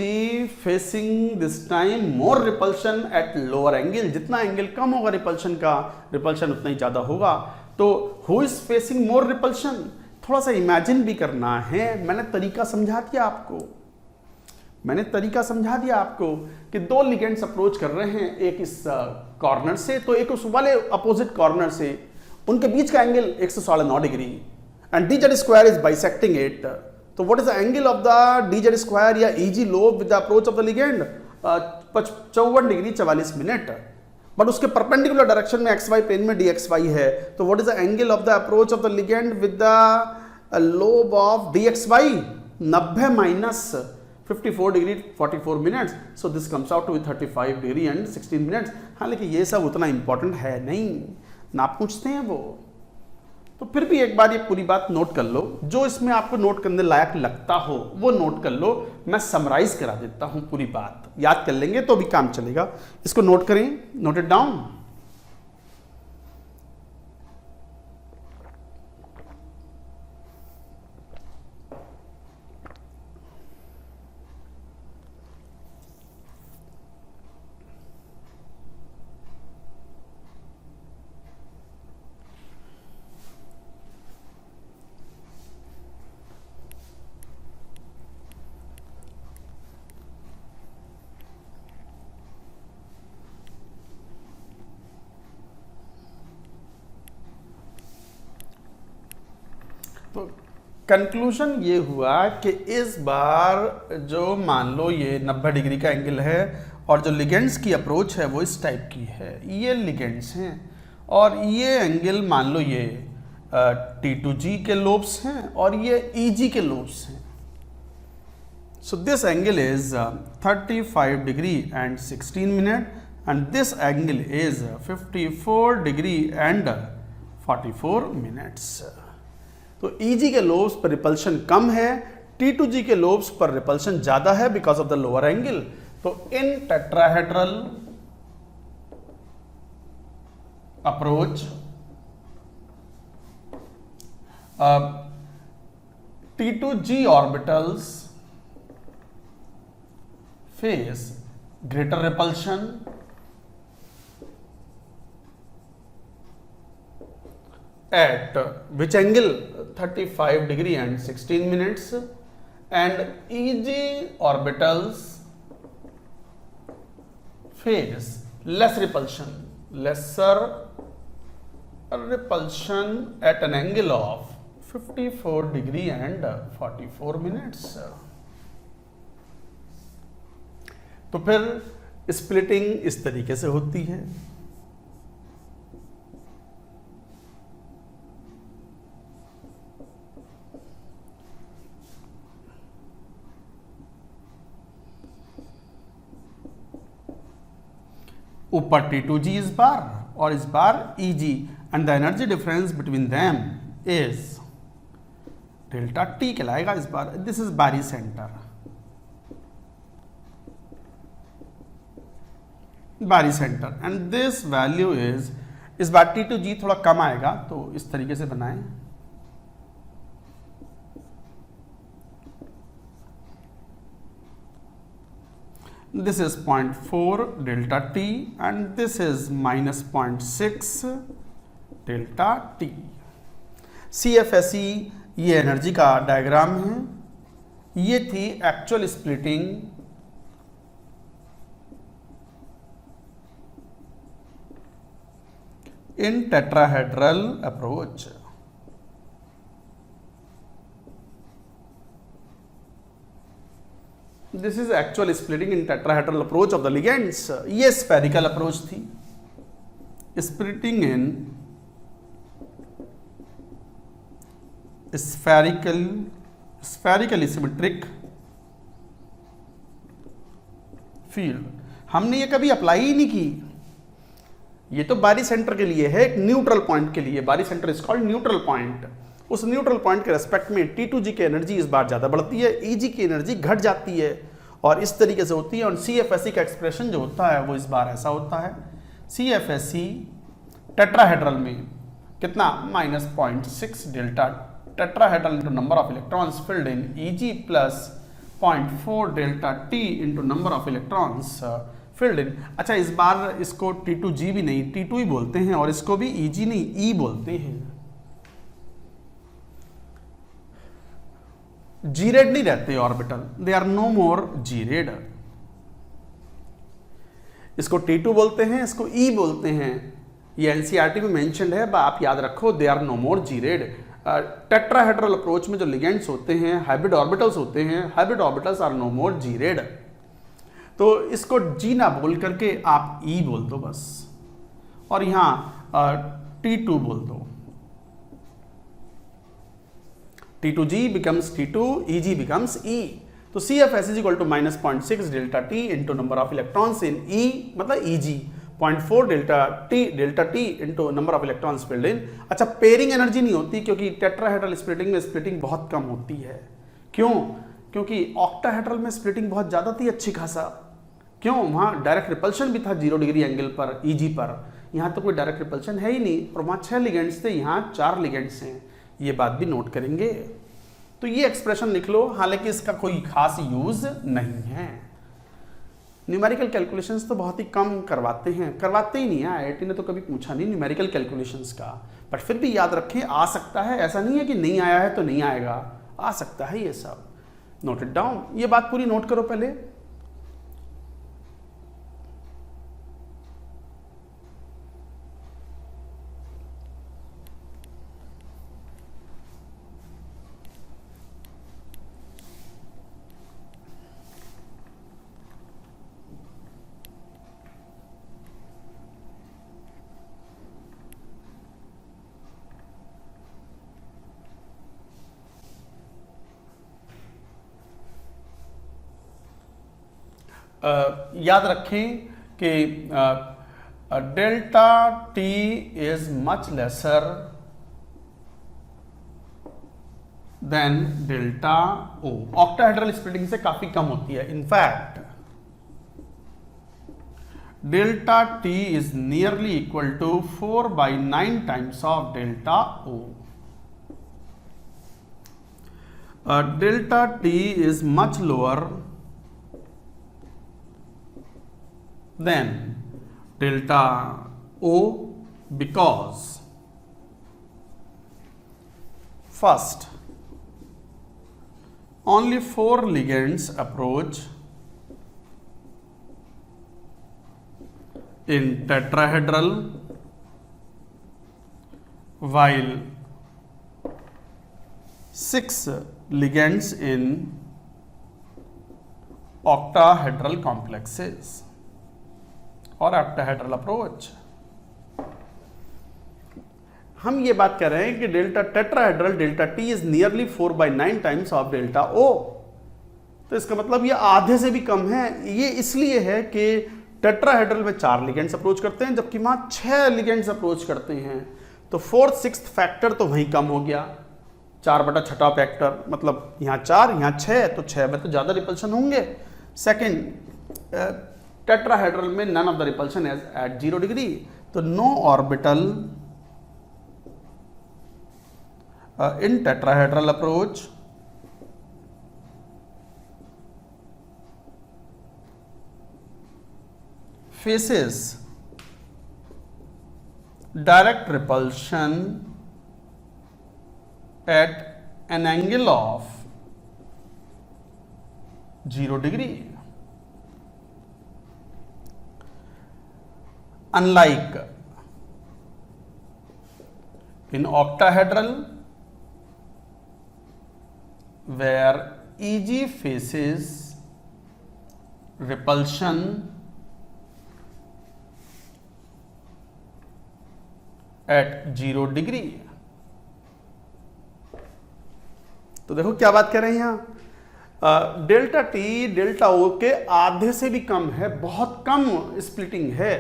facing this time more repulsion at lower angle, जितना एंगल कम होगा repulsion का, रिपल्शन उतना ही ज्यादा होगा। तो who is facing more repulsion, थोड़ा सा इमेजिन भी करना है। मैंने तरीका समझा दिया आपको कि दो लिगेंड्स अप्रोच कर रहे हैं, एक इस कॉर्नर से तो एक उस वाले अपोजिट कॉर्नर से, उनके बीच का angle 109 degree and D Z square is bisecting it. तो what is the angle of the D Z square या E G lobe with the approach of the ligand, 54 degree 44 minute. But उसके perpendicular direction में XY plane में DXY है, तो what is the angle of the approach of the ligand with the lobe of DXY, 90 minus 54 degree 44 minutes, so this comes out to 35 degree and 16 minutes. हाँ, लेकिन ये सब उतना important है नहीं ना, पूछते हैं वो, तो फिर भी एक बार ये पूरी बात नोट कर लो, जो इसमें आपको नोट करने लायक लगता हो वो नोट कर लो। मैं समराइज करा देता हूं, पूरी बात याद कर लेंगे तो भी काम चलेगा। इसको नोट करें, नोट इट डाउन। तो कंक्लूजन ये हुआ कि इस बार जो मान लो ये 90 डिग्री का एंगल है और जो लिगेंड्स की अप्रोच है वो इस टाइप की है, ये लिगेंड्स हैं और ये एंगल मान लो ये T2G के लोब्स हैं और ये EG के लोब्स हैं। So this angle is 35 degree and 16 minute and this angle is 54 degree and 44 minutes. तो EG के लोब्स पर रिपल्शन कम है, T2G के लोब्स पर रिपल्शन ज्यादा है because of the lower angle. तो in tetrahedral approach T2G orbitals face greater repulsion at which angle 35 degree and 16 minutes and EG orbitals face lesser repulsion at an angle of 54 degree and 44 minutes। तो फिर splitting इस तरीके से होती है। ऊपर T2G इस बार और इस बार EG and the energy difference between them is delta T कहलाएगा इस बार। दिस इज बारी centre, and this value is, इस बार T2G थोड़ा कम आएगा तो इस तरीके से बनाएं। This is 0.4 delta T and this is minus 0.6 delta T। CFSE ये एनर्जी का डायग्राम है। ये थी actual splitting in tetrahedral approach. This is actual splitting in tetrahedral approach of the ligands. ये स्फेरिकल अप्रोच थी, splitting in spherical symmetric field. हमने ये कभी अप्लाई ही नहीं की, ये तो बारी सेंटर के लिए है, एक न्यूट्रल पॉइंट के लिए। बारी centre is called neutral point. उस न्यूट्रल पॉइंट के रेस्पेक्ट में T2G की एनर्जी इस बार ज्यादा बढ़ती है, EG की एनर्जी घट जाती है और इस तरीके से होती है। और CFSE का एक्सप्रेशन जो होता है वो इस बार ऐसा होता है। CFSE टेट्राहेड्रल में कितना, -0.6 delta tetrahedral into number of electrons filled in EG plus 0.4 delta T into number of electrons filled इन। अच्छा, इस बार इसको T2G भी नहीं, T2 ही बोलते हैं और इसको भी EG नहीं, E बोलते हैं। G-red नहीं रहते orbital, they are no more G-red। इसको T2 बोलते हैं, इसको E बोलते हैं। ये NCERT में मेंशन्ड है, आप याद रखो, they are no more G-red। Tetrahedral approach में जो लिगेंड्स होते हैं, हाइब्रिड ऑर्बिटल्स होते हैं, hybrid orbitals are no more G-red। तो इसको G ना बोल करके आप E बोल दो बस, और यहां T2 बोल दो। T2G becomes T2, EG becomes E। तो CFS is equal to -0.6 delta T into number of electrons in E, मतलब EG, 0.4 delta T into number of electrons filled इन। अच्छा, पेयरिंग एनर्जी नहीं होती क्योंकि टेट्राहेड्रल स्प्लिटिंग में splitting बहुत कम होती है। क्यों? क्योंकि ऑक्टाहेड्रल में स्प्लिटिंग बहुत ज्यादा थी, अच्छी खासा। क्यों? वहां डायरेक्ट रिपल्शन भी था 0 डिग्री एंगल पर EG पर। यहां तो कोई डायरेक्ट रिपल्शन है ही नहीं और वहां 6 लिगेंड्स थे, यहां 4 लिगेंड्स हैं। ये बात भी नोट करेंगे। तो ये एक्सप्रेशन लिख लो, हालांकि इसका कोई खास यूज नहीं है। न्यूमेरिकल कैलकुलेशंस तो बहुत ही कम करवाते हैं, करवाते ही नहीं है। IIT ने तो कभी पूछा नहीं न्यूमेरिकल कैलकुलेशंस का, बट फिर भी याद रखें, आ सकता है। ऐसा नहीं है कि नहीं आया है तो नहीं आएगा, आ सकता है ये सब। नोट इट डाउन, ये बात पूरी नोट करो पहले। याद रखें कि delta T is much lesser than delta O, octahedral splitting से काफी कम होती है। In fact delta T is nearly equal to 4/9 times of delta O. Delta T is much lower than delta O because first only 4 ligands approach in tetrahedral while 6 ligands in octahedral complexes और octahedral approach। हम ये बात कर रहे हैं कि delta tetrahedral delta T is nearly 4/9 times of delta O, तो इसका मतलब ये आधे से भी कम है। ये इसलिए है कि टेट्राहेड्रल में 4 लिगेंड्स अप्रोच करते हैं जबकि वहां 6 लिगेंड्स अप्रोच करते हैं, तो 4th 6th फैक्टर तो वहीं कम हो गया, 4/6 फैक्टर, मतलब यहाँ 4 यहाँ 6, तो 6 में तो ज्यादा रिपल्शन होंगे। सेकेंड, टेट्राहेड्रल में none of the repulsion is at 0 degree, तो no orbital in tetrahedral approach faces direct repulsion at an angle of 0 degree. Unlike in octahedral where EG faces repulsion at 0 degree। तो देखो क्या बात कर रहे हैं यहां, डेल्टा टी डेल्टा ओ के आधे से भी कम है, बहुत कम स्प्लिटिंग है,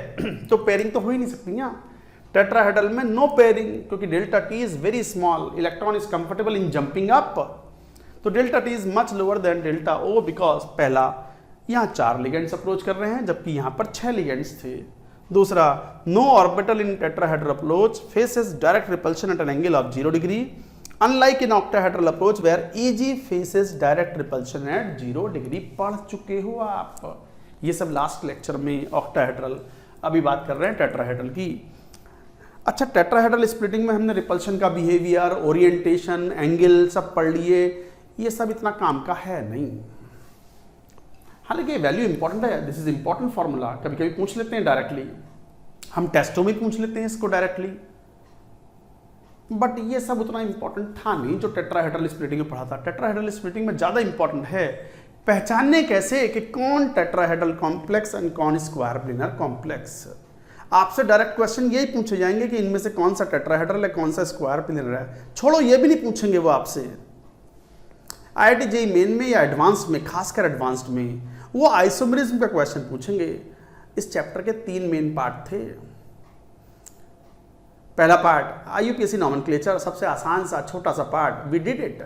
तो पेयरिंग तो हो ही नहीं सकती यहां। टेट्राहेड्रल में नो पेयरिंग क्योंकि delta T is very small, electron is comfortable in jumping up, तो delta T is much lower than delta O because पहला यहाँ 4 लिगेंड्स अप्रोच कर रहे हैं जबकि यहाँ पर 6 लिगेंड्स थे। दूसरा, no orbital in tetrahedral approach faces direct repulsion at an angle of 0 degree unlike in octahedral approach where e g faces direct repulsion at 0 degree. पढ़ चुके हो आप ये सब लास्ट लेक्चर में ऑक्टाहेड्रल, अभी बात कर रहे हैं टेट्राहेड्रल की। अच्छा, टेट्राहेड्रल स्प्लिटिंग में हमने रिपल्शन का बिहेवियर, ओरिएंटेशन, एंगल सब पढ़ लिए, ये सब इतना काम का है नहीं, हालांकि वैल्यू इंपॉर्टेंट है, दिस इज इंपॉर्टेंट फॉर्मूला, कभी कभी पूछ लेते हैं डायरेक्टली, हम टेस्टों में पूछ लेते हैं इसको डायरेक्टली, बट ये सब उतना इंपॉर्टेंट था नहीं जो टेट्राहेड्रल स्प्लिटिंग में पढ़ा था। टेट्राहेड्रल स्प्लिटिंग में ज्यादा इंपॉर्टेंट है पहचानने कैसे कि कौन टेट्राहेड्रल कॉम्प्लेक्स एंड कौन स्क्वायर प्लेनर कॉम्प्लेक्स। आपसे डायरेक्ट क्वेश्चन यही पूछे जाएंगे कि इनमें से कौन सा टेट्राहेड्रल है, कौन सा स्क्वायर प्लेनर है, छोड़ो ये भी नहीं पूछेंगे वो आपसे। IIT JEE मेन में या एडवांस्ड में, खासकर एडवांस्ड में, वो आइसोमेरिज्म का क्वेश्चन पूछेंगे। इस चैप्टर के 3 मेन पार्ट थे। पहला पार्ट IUPAC नॉमेनक्लेचर, सबसे आसान सा छोटा सा पार्ट, वी डिड इट।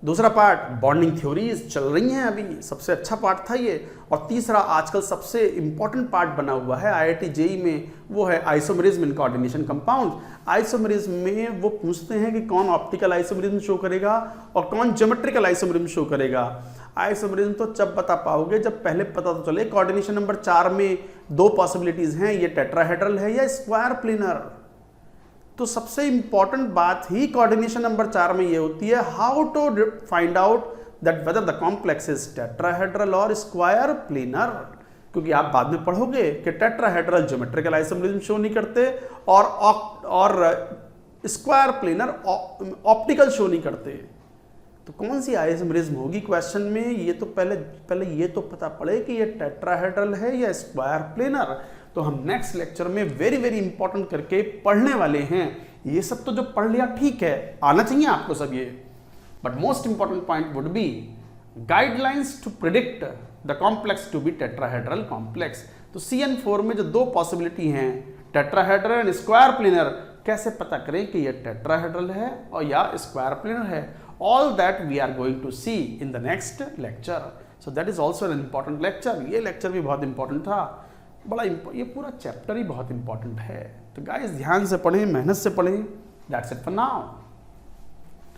दूसरा पार्ट बॉन्डिंग थ्योरीज चल रही हैं अभी, सबसे अच्छा पार्ट था ये। और तीसरा आजकल सबसे इंपॉर्टेंट पार्ट बना हुआ है IIT JEE में, वो है isomerism in coordination compound. Isomerism में वो पूछते हैं कि कौन ऑप्टिकल आइसोमेरिज्म शो करेगा और कौन ज्योमेट्रिकल आइसोमेरिज्म शो करेगा। आइसोमेरिज्म तो जब बता पाओगे जब पहले पता तो चले कोऑर्डिनेशन नंबर 4 में 2 पॉसिबिलिटीज हैं, ये टेट्राहेड्रल है या स्क्वायर प्लेनर। तो सबसे इंपॉर्टेंट बात ही कोऑर्डिनेशन नंबर 4 में ये होती है, how to find out that whether the complex is tetrahedral और स्क्वायर प्लेनर, क्योंकि आप बाद में पढ़ोगे कि टेट्राहेड्रल ज्योमेट्रिकल आइसोमेरिज्म शो नहीं करते और स्क्वायर प्लेनर ऑप्टिकल शो नहीं करते। तो कौन सी आइसोमेरिज्म होगी क्वेश्चन में, ये तो पहले ये तो पता पड़े कि ये टेट्राहेड्रल है या स्क्वायर प्लेनर। तो हम नेक्स्ट लेक्चर में वेरी वेरी इंपॉर्टेंट करके पढ़ने वाले हैं। ये सब तो जो पढ़ लिया ठीक है, आना चाहिए आपको सब ये, but most important point would be guidelines to predict the complex to be tetrahedral complex. तो CN4 में जो दो पॉसिबिलिटी हैं, टेट्राहेड्रल एंड स्क्वायर प्लेनर, कैसे पता करें कि ये टेट्राहेड्रल है और या स्क्वायर प्लेनर है? All that we are going to see in the next lecture. So that is also an important lecture. ये लेक्चर भी बहुत इंपॉर्टेंट था, ये पूरा चैप्टर ही बहुत इंपॉर्टेंट है। तो गाइस ध्यान से पढ़ें, मेहनत से पढ़ें। That's it for now.